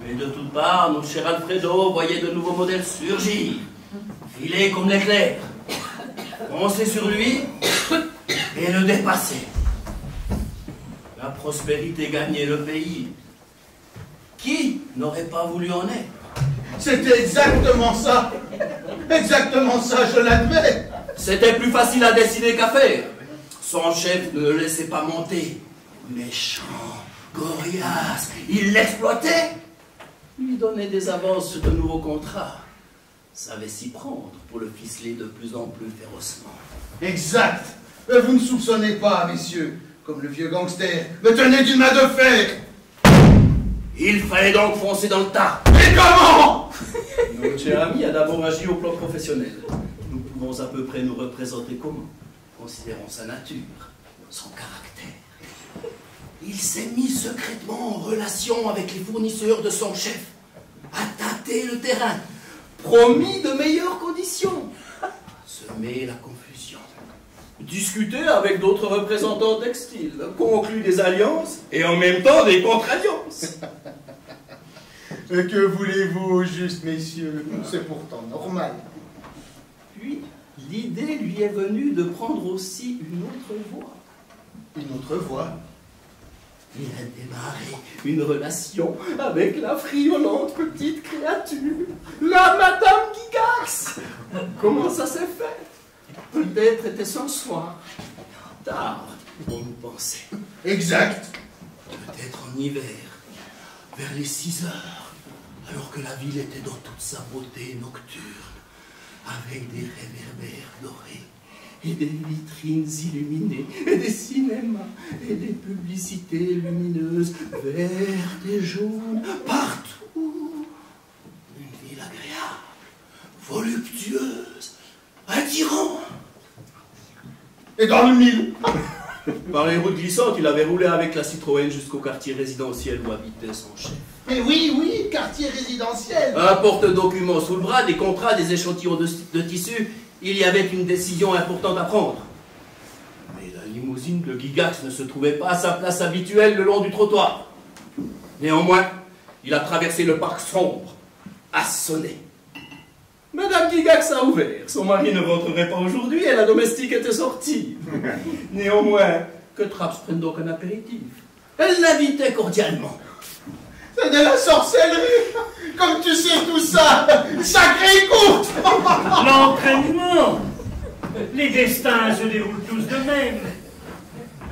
Mais de toutes parts, notre cher Alfredo voyait de nouveaux modèles surgir, filer comme l'éclair, foncer sur lui et le dépasser. La prospérité gagnait le pays. Qui n'aurait pas voulu en être? C'était exactement ça. Exactement ça, je l'admets. C'était plus facile à décider qu'à faire. Son chef ne le laissait pas monter. Méchant, coriace, il l'exploitait. Lui donnait des avances sur de nouveaux contrats. Savait s'y prendre pour le ficeler de plus en plus férocement. Exact. Vous ne soupçonnez pas, messieurs, comme le vieux gangster me tenait d'une main de fer. Il fallait donc foncer dans le tas. Mais comment? Notre cher ami a d'abord agi au plan professionnel. Nous pouvons à peu près nous représenter comment. Considérons sa nature, son caractère. Il s'est mis secrètement en relation avec les fournisseurs de son chef, a tâté le terrain, promis de meilleures conditions, semé la confusion, discuté avec d'autres représentants textiles, conclu des alliances et en même temps des contre-alliances. Que voulez-vous au juste, messieurs? C'est pourtant normal. Puis, l'idée lui est venue de prendre aussi une autre voie. Une autre voie? Il a démarré une relation avec la friolante petite créature, la Madame Gigax. Comment ça s'est fait? Peut-être était-ce un soir, tard, pour nous penser. Exact. Peut-être en hiver, vers les 6 heures, alors que la ville était dans toute sa beauté nocturne, avec des réverbères dorés, et des vitrines illuminées, et des cinémas, et des publicités lumineuses, vertes et jaunes, partout. Une ville agréable, voluptueuse, attirante. Et dans le mille? par les routes glissantes, il avait roulé avec la Citroën jusqu'au quartier résidentiel où habitait son chef. Mais oui, quartier résidentiel. Un porte-document sous le bras, des contrats, des échantillons de tissu. Il y avait une décision importante à prendre. Mais la limousine de Gygax ne se trouvait pas à sa place habituelle le long du trottoir. Néanmoins, il a traversé le parc sombre, a sonné. Madame Gygax a ouvert. Son mari ne rentrerait pas aujourd'hui et la domestique était sortie. Néanmoins, que Traps prenne donc un apéritif. Elle l'invitait cordialement. C'est de la sorcellerie. Comme tu sais tout ça, sacré courte. L'entraînement. Les destins se déroulent tous de même.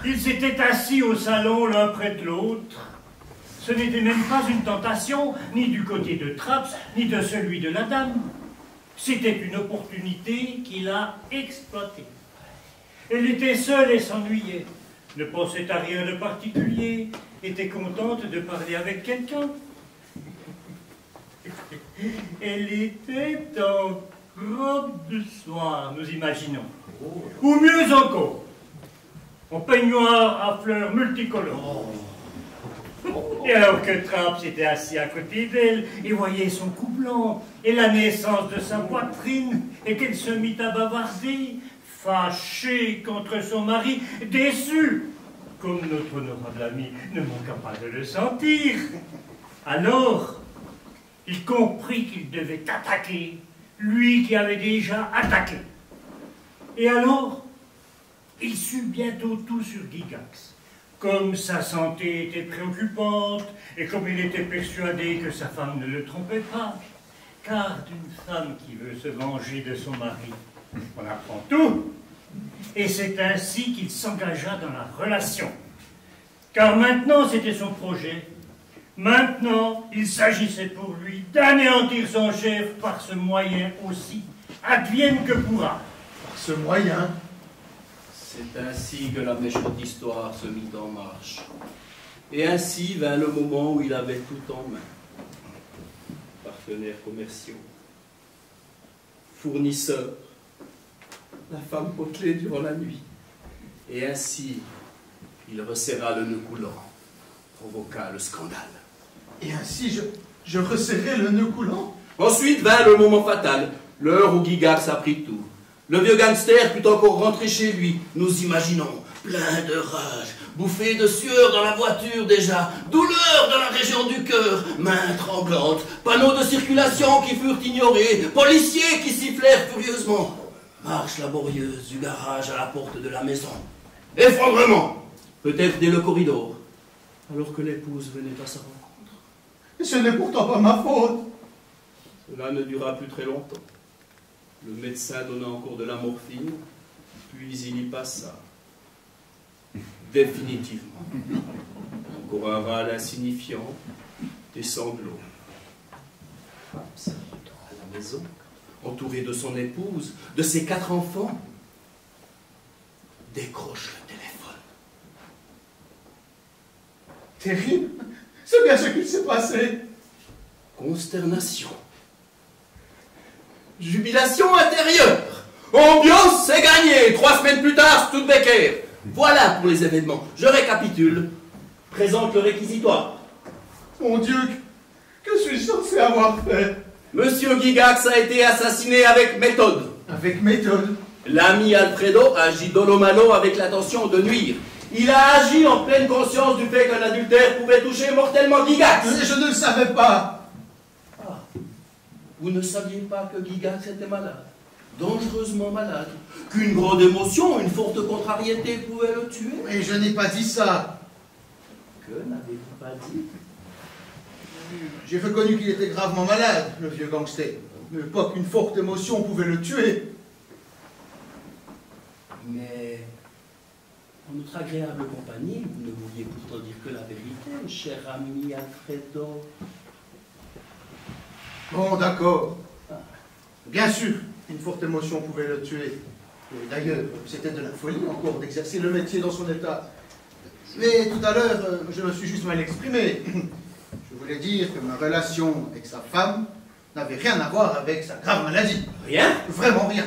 Ils étaient assis au salon l'un près de l'autre. Ce n'était même pas une tentation, ni du côté de Traps, ni de celui de la dame. C'était une opportunité qu'il a exploitée. Elle était seule et s'ennuyait, ne pensait à rien de particulier, était contente de parler avec quelqu'un. Elle était en robe de soie, nous imaginons. Ou mieux encore, en peignoir à fleurs multicolores. Et alors que Traps était assis à côté d'elle, et voyait son cou blanc, et la naissance de sa poitrine, et qu'elle se mit à bavarder, fâchée contre son mari, déçue, comme notre honorable ami ne manqua pas de le sentir. Alors, il comprit qu'il devait attaquer, lui qui avait déjà attaqué. Et alors, il sut bientôt tout sur Gygax. Comme sa santé était préoccupante, et comme il était persuadé que sa femme ne le trompait pas, car d'une femme qui veut se venger de son mari, on apprend tout, et c'est ainsi qu'il s'engagea dans la relation. Car maintenant, c'était son projet. Maintenant, il s'agissait pour lui d'anéantir son chef par ce moyen aussi, advienne que pourra. Par ce moyen? C'est ainsi que la méchante histoire se mit en marche. Et ainsi vint le moment où il avait tout en main. Partenaires commerciaux, fournisseurs, la femme potelée durant la nuit. Et ainsi, il resserra le nœud coulant, provoqua le scandale. Et ainsi, je resserrai le nœud coulant? Ensuite vint le moment fatal, l'heure où Gygax a pris tout. Le vieux gangster put encore rentrer chez lui, nous imaginons, plein de rage, bouffé de sueur dans la voiture déjà, douleur dans la région du cœur, mains tremblantes, panneaux de circulation qui furent ignorés, policiers qui sifflèrent furieusement, marche laborieuse du garage à la porte de la maison, effondrement, peut-être dès le corridor, alors que l'épouse venait à sa rencontre. Ce n'est pourtant pas ma faute. Cela ne dura plus très longtemps. Le médecin donna encore de la morphine, puis il y passa. Définitivement. Encore un râle insignifiant, des sanglots. Traps, à la maison, entouré de son épouse, de ses 4 enfants, décroche le téléphone. Terrible. C'est bien ce qu'il s'est passé. Consternation. Jubilation intérieure. Ambiance, c'est gagné. 3 semaines plus tard, Studebaker. Voilà pour les événements. Je récapitule. Présente le réquisitoire. Mon Dieu, que suis-je censé avoir fait? Monsieur Gygax a été assassiné avec méthode. Avec méthode? L'ami Alfredo agit dolo mano avec l'intention de nuire. Il a agi en pleine conscience du fait qu'un adultère pouvait toucher mortellement Gygax. Mais je ne le savais pas. Vous ne saviez pas que Gygax était malade, dangereusement malade, qu'une grande émotion, une forte contrariété pouvait le tuer? Mais je n'ai pas dit ça. Que n'avez-vous pas dit? J'ai reconnu qu'il était gravement malade, le vieux gangster, mais pas qu'une forte émotion pouvait le tuer. Mais, en notre agréable compagnie, vous ne vouliez pourtant dire que la vérité, cher ami Alfredo. Bon, d'accord. Bien sûr, une forte émotion pouvait le tuer. Et d'ailleurs, c'était de la folie encore d'exercer le métier dans son état. Mais tout à l'heure, je me suis juste mal exprimé. Je voulais dire que ma relation avec sa femme n'avait rien à voir avec sa grave maladie. Rien? Vraiment rien.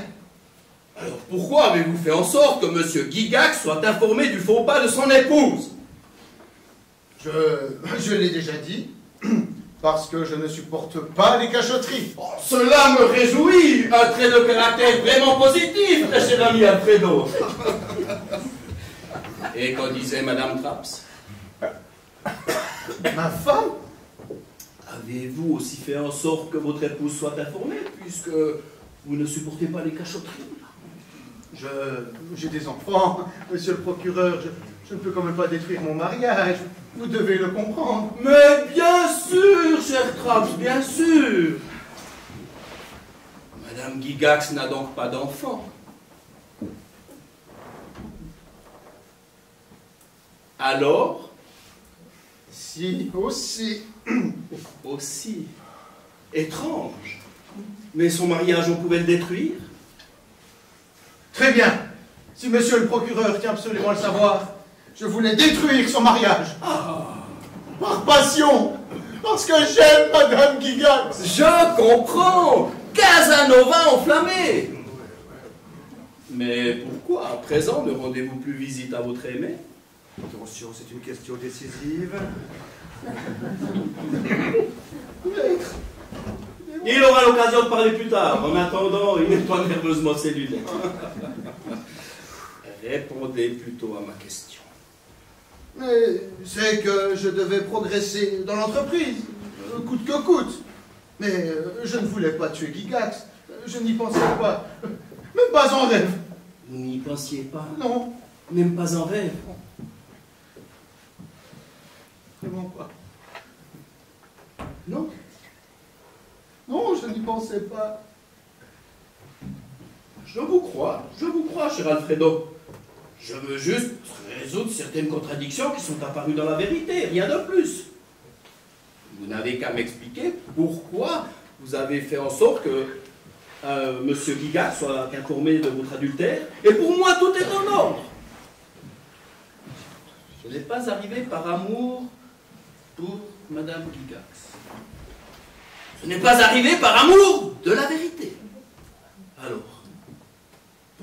Alors pourquoi avez-vous fait en sorte que M. Gygax soit informé du faux pas de son épouse? Je l'ai déjà dit, parce que je ne supporte pas les cachotteries. Oh, cela me réjouit, un trait de caractère vraiment positif, très cher ami Alfredo. Et qu'en disait Madame Traps? Ma femme? Avez-vous aussi fait en sorte que votre épouse soit informée, puisque vous ne supportez pas les cachotteries? J'ai des enfants, monsieur le procureur, je ne peux quand même pas détruire mon mariage, vous devez le comprendre. Mais bien sûr, cher Traps, bien sûr. Madame Gygax n'a donc pas d'enfant. Alors? Si, aussi. Aussi. Étrange. Mais son mariage, on pouvait le détruire? Très bien. Si monsieur le procureur tient absolument à le savoir, je voulais détruire son mariage. Par passion. Parce que j'aime Madame Gygax. Je comprends. Casanova enflammé. Mais pourquoi, à présent, ne rendez-vous plus visite à votre aimé? Attention, c'est une question décisive. Il aura l'occasion de parler plus tard. En attendant, il nettoie nerveusement ses lunettes. Répondez plutôt à ma question. C'est que je devais progresser dans l'entreprise, coûte que coûte. Mais je ne voulais pas tuer Gygax. Je n'y pensais pas. Même pas en rêve. Vous n'y pensiez pas? Non. Même pas en rêve? Vraiment pas. Non? Non, je n'y pensais pas. Je vous crois, cher Alfredo. Je veux juste résoudre certaines contradictions qui sont apparues dans la vérité, rien de plus. Vous n'avez qu'à m'expliquer pourquoi vous avez fait en sorte que M. Gygax soit informé de votre adultère, et pour moi tout est en ordre. Je n'ai pas arrivé par amour pour Madame Gygax. Ce n'est pas arrivé par amour de la vérité. Alors,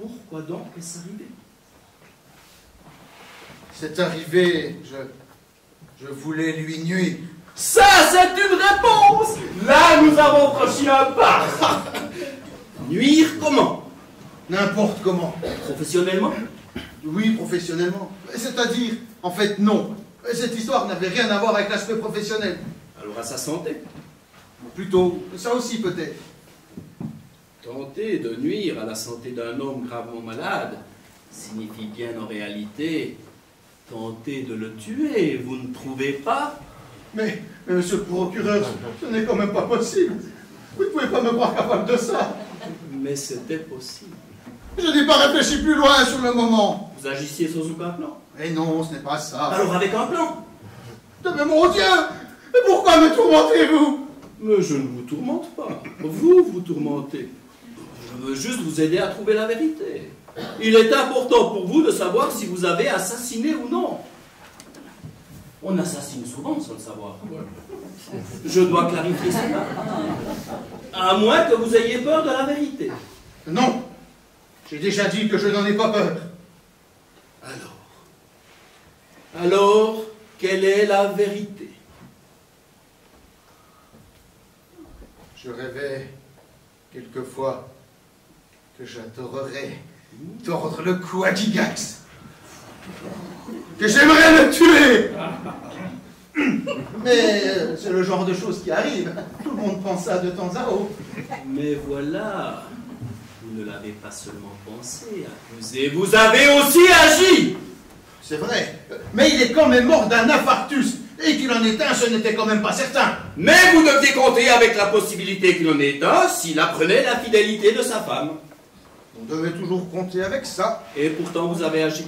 pourquoi donc est-ce arrivé? C'est arrivé, je voulais lui nuire. Ça, c'est une réponse! Là, nous avons franchi un pas. Nuire comment? N'importe comment. Professionnellement? Oui, professionnellement. C'est-à-dire, en fait, non. Cette histoire n'avait rien à voir avec l'aspect professionnel. Alors à sa santé? Ou plutôt, ça aussi peut-être. Tenter de nuire à la santé d'un homme gravement malade signifie bien en réalité tenter de le tuer, vous ne trouvez pas? Mais monsieur le procureur, ce n'est quand même pas possible. Vous ne pouvez pas me croire capable de ça. Mais c'était possible. Je n'ai pas réfléchi plus loin sur le moment. Vous agissiez sans aucun plan? Eh non, ce n'est pas ça. Alors avec un plan? Mais mon Dieu! Mais pourquoi me tourmentez-vous? Mais je ne vous tourmente pas. Vous tourmentez. Je veux juste vous aider à trouver la vérité. Il est important pour vous de savoir si vous avez assassiné ou non. On assassine souvent sans le savoir. Je dois clarifier cela. À moins que vous ayez peur de la vérité. Non. J'ai déjà dit que je n'en ai pas peur. Alors, quelle est la vérité? Je rêvais quelquefois que j'adorerais tordre le cou à Gygax. Que j'aimerais le tuer. Mais c'est le genre de choses qui arrive. Tout le monde pense ça de temps à autre. Mais voilà, vous ne l'avez pas seulement pensé, accusé, vous avez aussi agi. C'est vrai, mais il est quand même mort d'un infarctus. Et qu'il en ait un, ce n'était quand même pas certain. Mais vous deviez compter avec la possibilité qu'il en ait un s'il apprenait la fidélité de sa femme. On devait toujours compter avec ça. Et pourtant vous avez agi.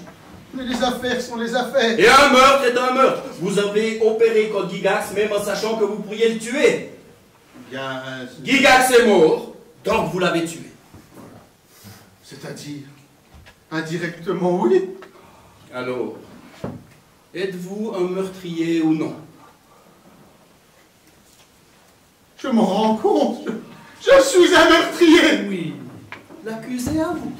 Mais les affaires sont les affaires. Et un meurtre est un meurtre. Vous avez opéré contre Gygax même en sachant que vous pourriez le tuer. Bien... Gygax est mort, donc vous l'avez tué. C'est-à-dire, indirectement, oui. Alors, êtes-vous un meurtrier ou non? Je m'en rends compte. Je suis un meurtrier. Oui, l'accusé avoue.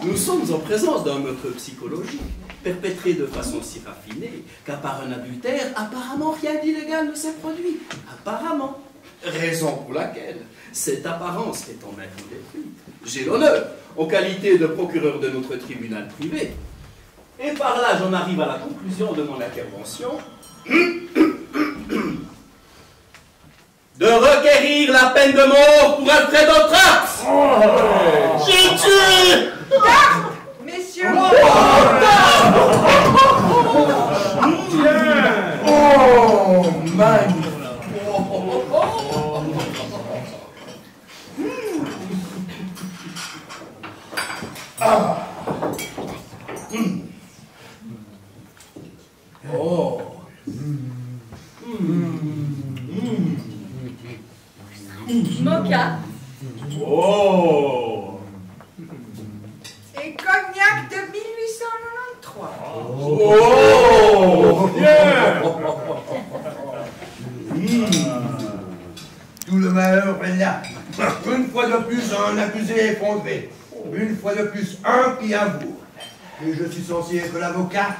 Nous sommes en présence d'un meurtre psychologique, perpétré de façon si raffinée qu'à part un adultère, apparemment rien d'illégal ne s'est produit. Apparemment. Raison pour laquelle cette apparence est en maître des fuites. J'ai l'honneur, en qualité de procureur de notre tribunal privé. Et par là, j'en arrive à la conclusion de mon intervention. De requérir la peine de mort pour un trait de trace. J'ai tué. Messieurs, Oh, magnifique. Oh. Mocha. Oh. et cognac de 1893. Oh. Bien. Tout le malheur est là. Une fois de plus, un accusé effondré. Une fois de plus, un qui avoue. Et je suis censé être l'avocat.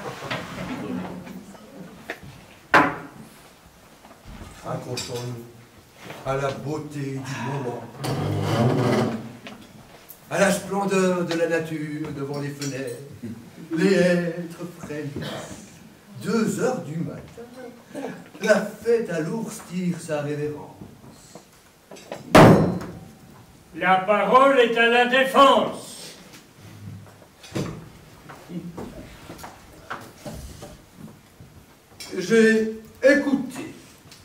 Accrochons-nous à la beauté du moment, à la splendeur de la nature devant les fenêtres. Les êtres frémissent. 2 heures du matin, la fête à l'ours tire sa révérence. La parole est à la défense. J'ai écouté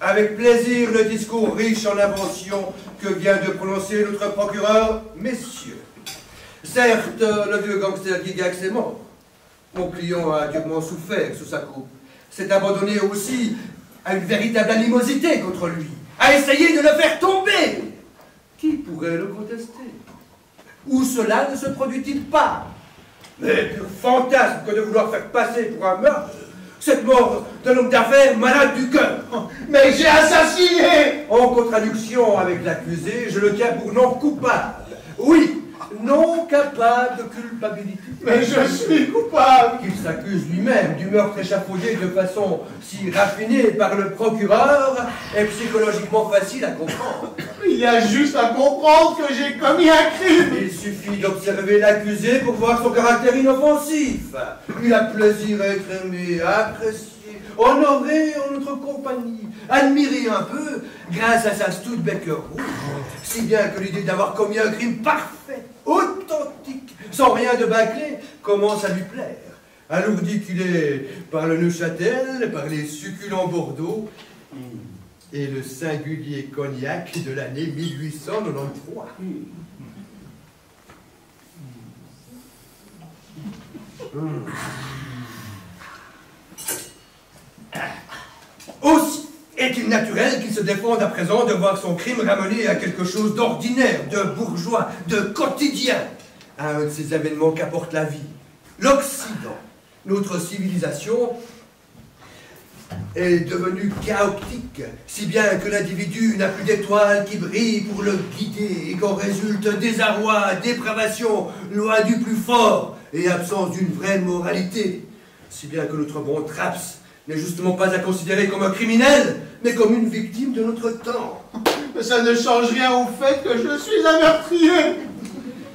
avec plaisir le discours riche en inventions que vient de prononcer notre procureur, messieurs. Certes, le vieux gangster Gigax est mort. Mon client a durement souffert sous sa coupe. S'est abandonné aussi à une véritable animosité contre lui, a essayé de le faire tomber. Qui pourrait le contester? Où cela ne se produit-il pas? Mais pur fantasme que de vouloir faire passer pour un meurtre cette mort d'un homme d'affaires malade du cœur. Mais j'ai assassiné! En contradiction avec l'accusé, je le tiens pour non coupable. Oui, non capable de culpabilité. Mais je suis coupable! Qu'il s'accuse lui-même du meurtre échafaudé de façon si raffinée par le procureur est psychologiquement facile à comprendre. Il y a juste à comprendre que j'ai commis un crime! Il suffit d'observer l'accusé pour voir son caractère inoffensif. Il a plaisir à être aimé, apprécié, honoré en notre compagnie, admiré un peu grâce à sa Studebaker rouge, si bien que l'idée d'avoir commis un crime parfait, authentique, sans rien de bâclé, commence à lui plaire. Alourdi qu'il est par le Neuchâtel, par les succulents Bordeaux et le singulier cognac de l'année 1893. Aussi est-il naturel qu'il se défende à présent de voir son crime ramené à quelque chose d'ordinaire, de bourgeois, de quotidien, à un de ces événements qu'apporte la vie. L'Occident, notre civilisation, est devenu chaotique, si bien que l'individu n'a plus d'étoiles qui brillent pour le guider, et qu'en résulte désarroi, dépravation, loi du plus fort, et absence d'une vraie moralité, si bien que notre bon Traps n'est justement pas à considérer comme un criminel, mais comme une victime de notre temps. Mais ça ne change rien au fait que je suis un meurtrier!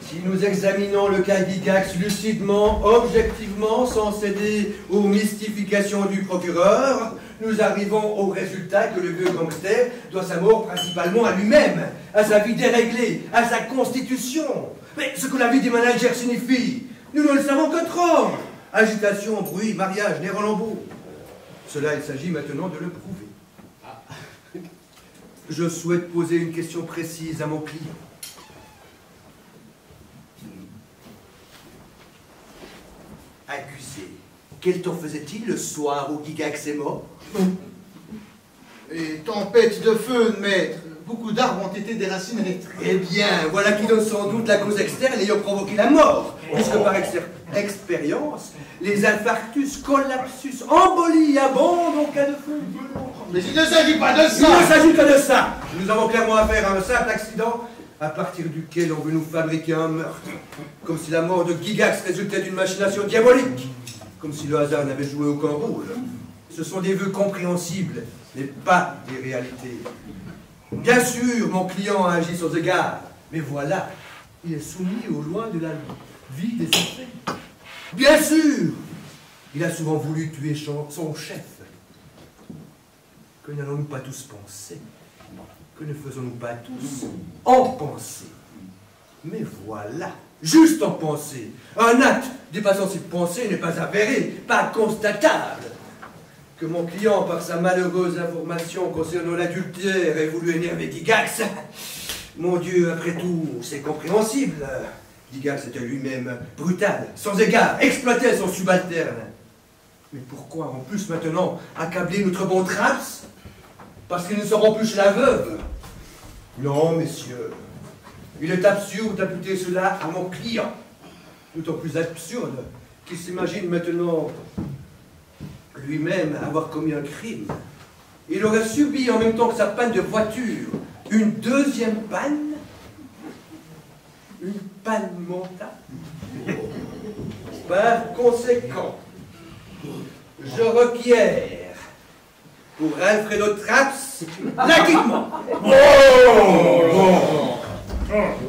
Si nous examinons le cas Gigax lucidement, objectivement, sans céder aux mystifications du procureur, nous arrivons au résultat que le vieux gangster doit sa mort principalement à lui-même, à sa vie déréglée, à sa constitution. Mais ce que la vie des managers signifie, nous ne le savons que trop. Agitation, bruit, mariage, nerfs en lambeaux. Cela, il s'agit maintenant de le prouver. Je souhaite poser une question précise à mon client. Accusé, quel temps faisait-il le soir où Gigax est mort? Et tempête de feu, maître. Beaucoup d'arbres ont été déracinés. Eh bien, voilà qui donne sans doute la cause externe ayant provoqué la mort, puisque par expérience, les infarctus, collapsus, embolies abondent en cas de feu. Mais il ne s'agit pas de ça! Il ne s'agit que de ça! Nous avons clairement affaire à un simple accident à partir duquel on veut nous fabriquer un meurtre. Comme si la mort de Gygax résultait d'une machination diabolique. Comme si le hasard n'avait joué aucun rôle. Ce sont des vœux compréhensibles, mais pas des réalités. Bien sûr, mon client a agi sans égard, mais voilà, il est soumis aux lois de la vie des enfants. Bien sûr, il a souvent voulu tuer son chef. Que n'allons-nous pas tous penser? Que ne faisons-nous pas tous en penser? Mais voilà, juste en penser. Un acte dépassant cette pensée n'est pas avéré, pas constatable. Que mon client, par sa malheureuse information concernant l'adultère, ait voulu énerver Gygax. Mon Dieu, après tout, c'est compréhensible. Gygax était lui-même brutal, sans égard, exploitait son subalterne. Mais pourquoi en plus maintenant accabler notre bon Traps? Parce qu'ils ne seront plus chez la veuve? Non, messieurs. Il est absurde d'imputer cela à mon client. D'autant plus absurde qu'il s'imagine maintenant lui-même avoir commis un crime. Il aurait subi en même temps que sa panne de voiture une deuxième panne? Une panne mentale? Par conséquent, je requiers pour Alfredo Traps l'acquittement.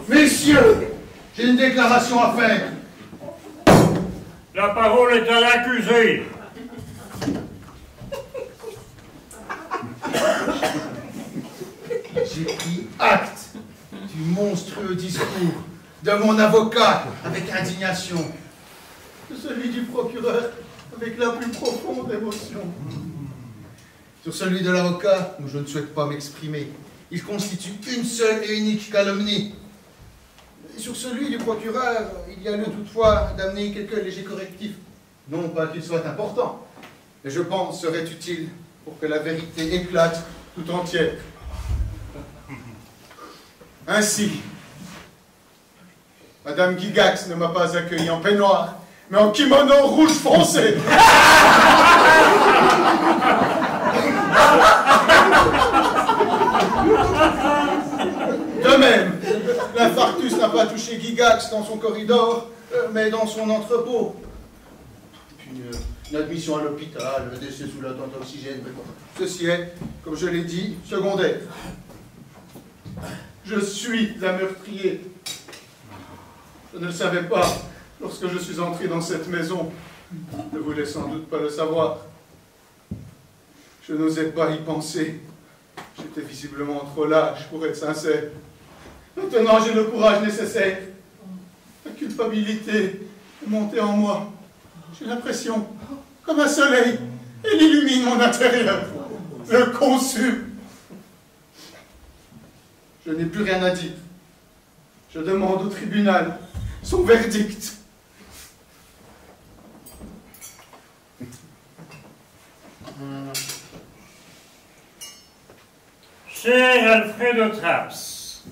Messieurs, j'ai une déclaration à faire. La parole est à l'accusé. J'ai pris acte du monstrueux discours de mon avocat avec indignation, de celui du procureur avec la plus profonde émotion. Sur celui de l'avocat, où je ne souhaite pas m'exprimer, il constitue une seule et unique calomnie. Et sur celui du procureur, il y a lieu toutefois d'amener quelques légers correctifs. Non pas qu'ils soient importants, mais je pense serait utile pour que la vérité éclate tout entière. Ainsi, Madame Gygax ne m'a pas accueilli en peignoir, mais en kimono rouge foncé. De même, l'infarctus n'a pas touché Gygax dans son corridor, mais dans son entrepôt. Puis une admission à l'hôpital, le décès sous l'attente d'oxygène. Ceci est, comme je l'ai dit, secondaire. Je suis un meurtrier. Je ne le savais pas lorsque je suis entré dans cette maison. Ne voulais sans doute pas le savoir. Je n'osais pas y penser. J'étais visiblement trop lâche pour être sincère. Maintenant, j'ai le courage nécessaire. La culpabilité est montée en moi. J'ai l'impression, comme un soleil, elle illumine mon intérieur, le consume. Je n'ai plus rien à dire. Je demande au tribunal son verdict. Cher Alfredo Traps,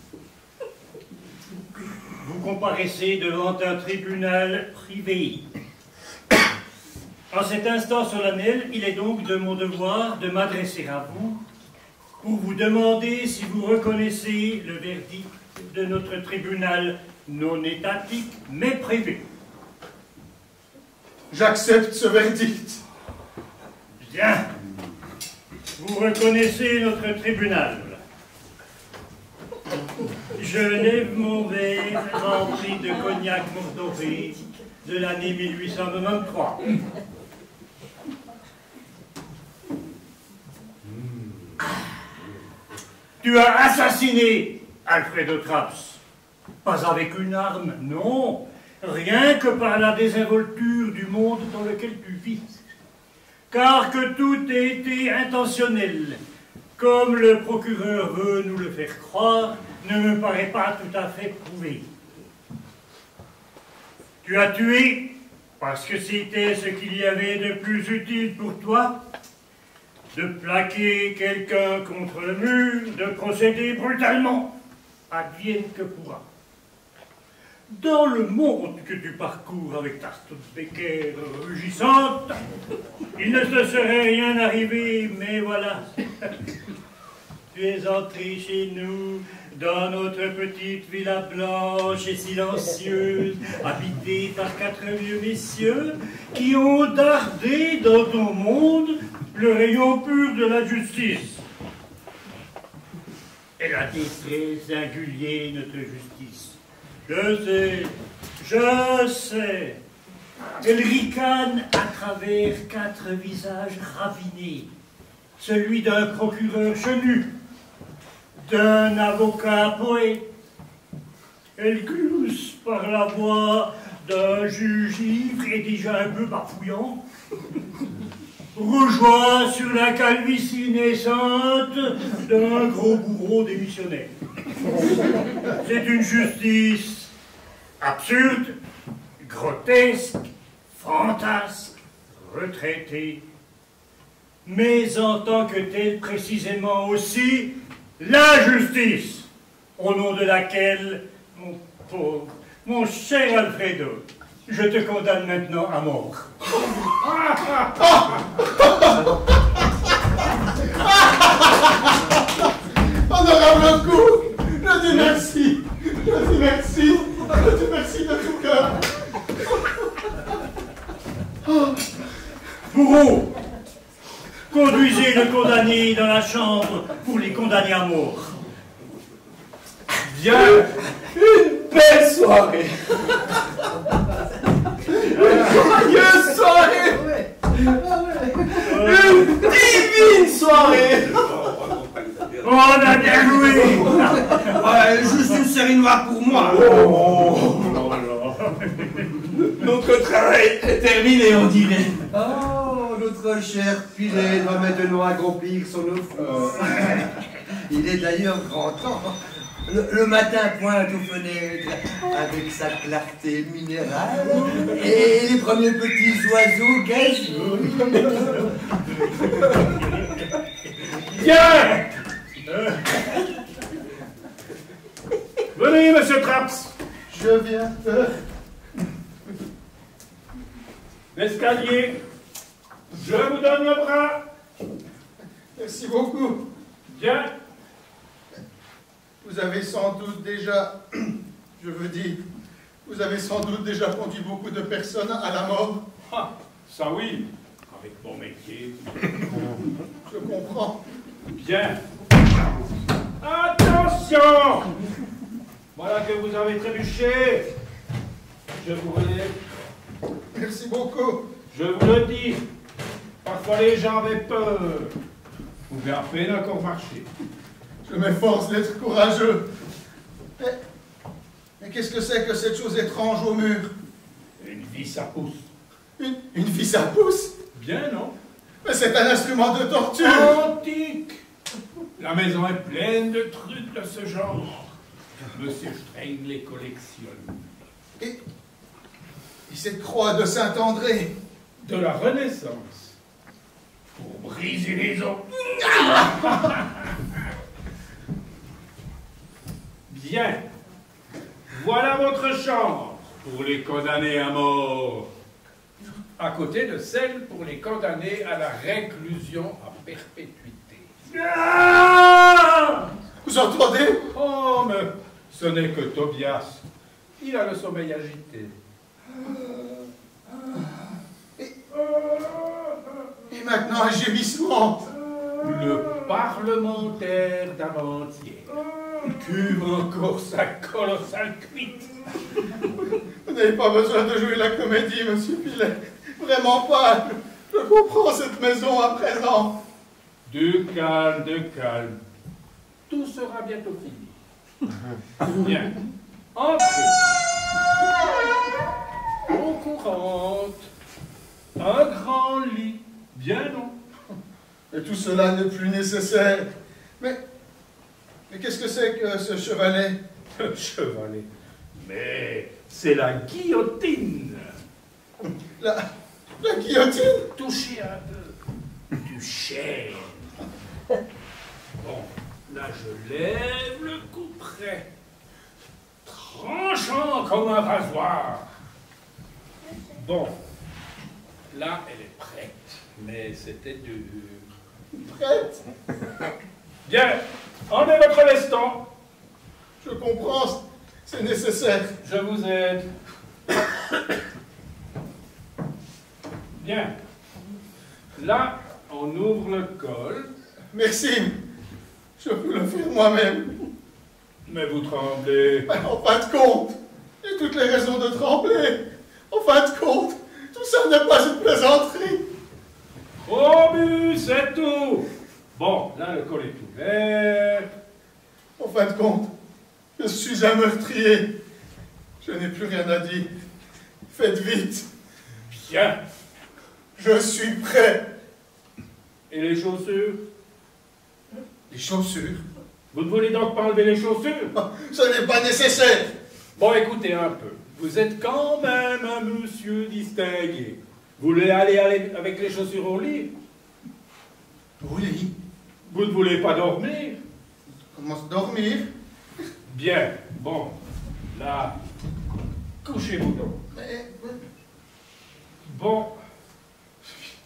vous comparaissez devant un tribunal privé. En cet instant solennel, il est donc de mon devoir de m'adresser à vous pour vous demander si vous reconnaissez le verdict de notre tribunal non étatique, mais privé. J'accepte ce verdict. Bien. Vous reconnaissez notre tribunal. Je lève mon verre rempli de cognac mordoré de l'année 1893. Tu as assassiné Alfredo Traps. Pas avec une arme, non. Rien que par la désinvolture du monde dans lequel tu vis. Car que tout ait été intentionnel, comme le procureur veut nous le faire croire, ne me paraît pas tout à fait prouvé. Tu as tué parce que c'était ce qu'il y avait de plus utile pour toi, de plaquer quelqu'un contre le mur, de procéder brutalement, advienne que pourra. Dans le monde que tu parcours avec ta Studebaker rugissante, il ne te serait rien arrivé, mais voilà. Tu es entré chez nous dans notre petite villa blanche et silencieuse, habitée par 4 vieux messieurs qui ont dardé dans ton monde le rayon pur de la justice. Elle a des traits singuliers, notre justice. Je sais. Elle ricane à travers 4 visages ravinés. Celui d'un procureur chenu, d'un avocat poète. Elle glousse par la voix d'un juge ivre et déjà un peu bafouillant. Rougeoie sur la calvitie naissante d'un gros bourreau démissionnaire. C'est une justice absurde, grotesque, fantasque, retraitée, mais en tant que telle précisément aussi la justice, au nom de laquelle, mon pauvre, mon cher Alfredo, je te condamne maintenant à mort. Honorable coup, je dis merci. Je dis merci. Je dis merci de tout cœur. Bourreau, conduisez le condamné dans la chambre pour les condamner à mort. Bien, une belle soirée. Joyeuse soirée. Une divine soirée. On a bien joué. Ouais, juste une série noire pour moi. Notre travail est terminé, on dirait. Oh, notre cher filet doit maintenant accomplir son office. Il est d'ailleurs grand temps. Le matin pointe aux fenêtres avec sa clarté minérale et les premiers petits oiseaux gazeux. Bien. Venez, monsieur Traps. Je viens. L'escalier. Je vous donne le bras. Merci beaucoup. Bien. Vous avez sans doute déjà, je veux dire, vous avez sans doute déjà conduit beaucoup de personnes à la mort. Ah, ça oui, avec mon métier. Je comprends. Bien. Attention! Voilà que vous avez trébuché. Je vous relève. Merci beaucoup. Je vous le dis. Parfois les gens avaient peur. Vous pouvez à peine encore marcher. Je m'efforce d'être courageux. Mais qu'est-ce que c'est que cette chose étrange au mur? Une vis à pouce. Une vis à pouce? Bien, non? Mais c'est un instrument de torture. Antique. La maison est pleine de trucs de ce genre. Monsieur Streng les collectionne. Et cette croix de Saint-André? De la Renaissance. Pour briser les os. Bien. Voilà votre chambre pour les condamnés à mort. À côté de celle pour les condamnés à la réclusion à perpétuité. Ah! Vous entendez? Oh, mais ce n'est que Tobias. Il a le sommeil agité. Et maintenant un gémissement. Le parlementaire d'avant-hier cuve encore sa colossale cuite. Vous n'avez pas besoin de jouer la comédie, monsieur Pilet. Vraiment pas. Je comprends cette maison à présent. Du calme, du calme. Tout sera bientôt fini. Bien. Entrez. Eau courante. Un grand lit. Bien, non? Et tout cela n'est plus nécessaire. Mais qu'est-ce que c'est que ce chevalet? Chevalet. Mais c'est la guillotine. La guillotine? Touchez un peu du chêne. Bon, là je lève le couperet. Tranchant comme un rasoir. Bon, là elle est prête. Mais c'était dur. Prête? Bien, enlevez votre veston. Je comprends, c'est nécessaire. Je vous aide. Bien. Là, on ouvre le col. Merci. Je peux le faire moi-même. Mais vous tremblez. Mais en fin de compte, j'ai toutes les raisons de trembler. En fin de compte, tout ça n'est pas une plaisanterie. Promu, c'est tout. Bon, là, le col est ouvert. En fin de compte, je suis un meurtrier. Je n'ai plus rien à dire. Faites vite. Bien. Je suis prêt. Et les chaussures? Les chaussures? Vous ne voulez donc pas enlever les chaussures? Ce n'est pas nécessaire. Bon, écoutez un peu. Vous êtes quand même un monsieur distingué. Vous voulez aller avec les chaussures au lit? Au lit? Vous ne voulez pas dormir? Comment se dormir? Bien. Bon. Là, couchez-vous donc. Bon.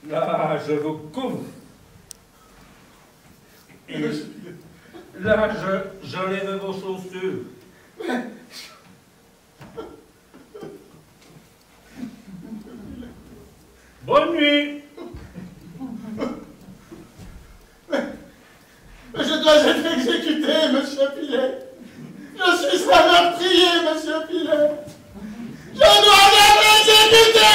Là, je vous couvre. Et là, je lève vos chaussures. Bonne nuit. Mais je dois être exécuté, monsieur Pilet. Je suis un meurtrier, monsieur Pilet. Je dois être exécuté.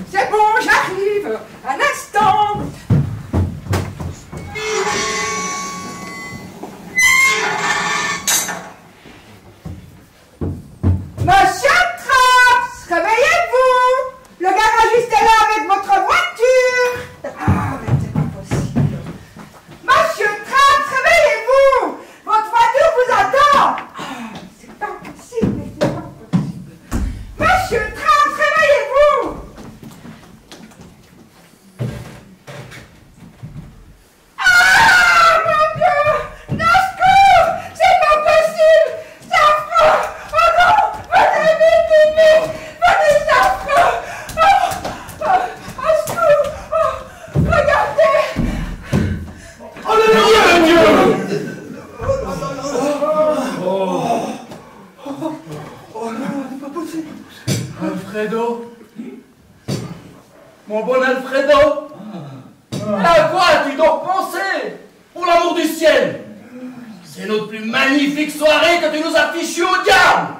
C'est bon, j'arrive. Un instant. Monsieur Traps, réveillez-vous. Le garagiste est là avec votre voiture. Ah, mais c'est pas possible. Monsieur Traps, réveillez-vous. Votre voiture vous attend. Ah, c'est pas possible, mais c'est pas possible. Monsieur Traps, réveillez-vous. Ah, mon Dieu. Nascour, c'est pas possible. C'est affreux. Oh non, venez vite, vite. Venez, c'est affreux. Au secours. Oh, regardez. Oh le Dieu. Alfredo? Mon bon Alfredo? À quoi as-tu donc pensé? Pour l'amour du ciel! C'est notre plus magnifique soirée que tu nous as fichue au diable!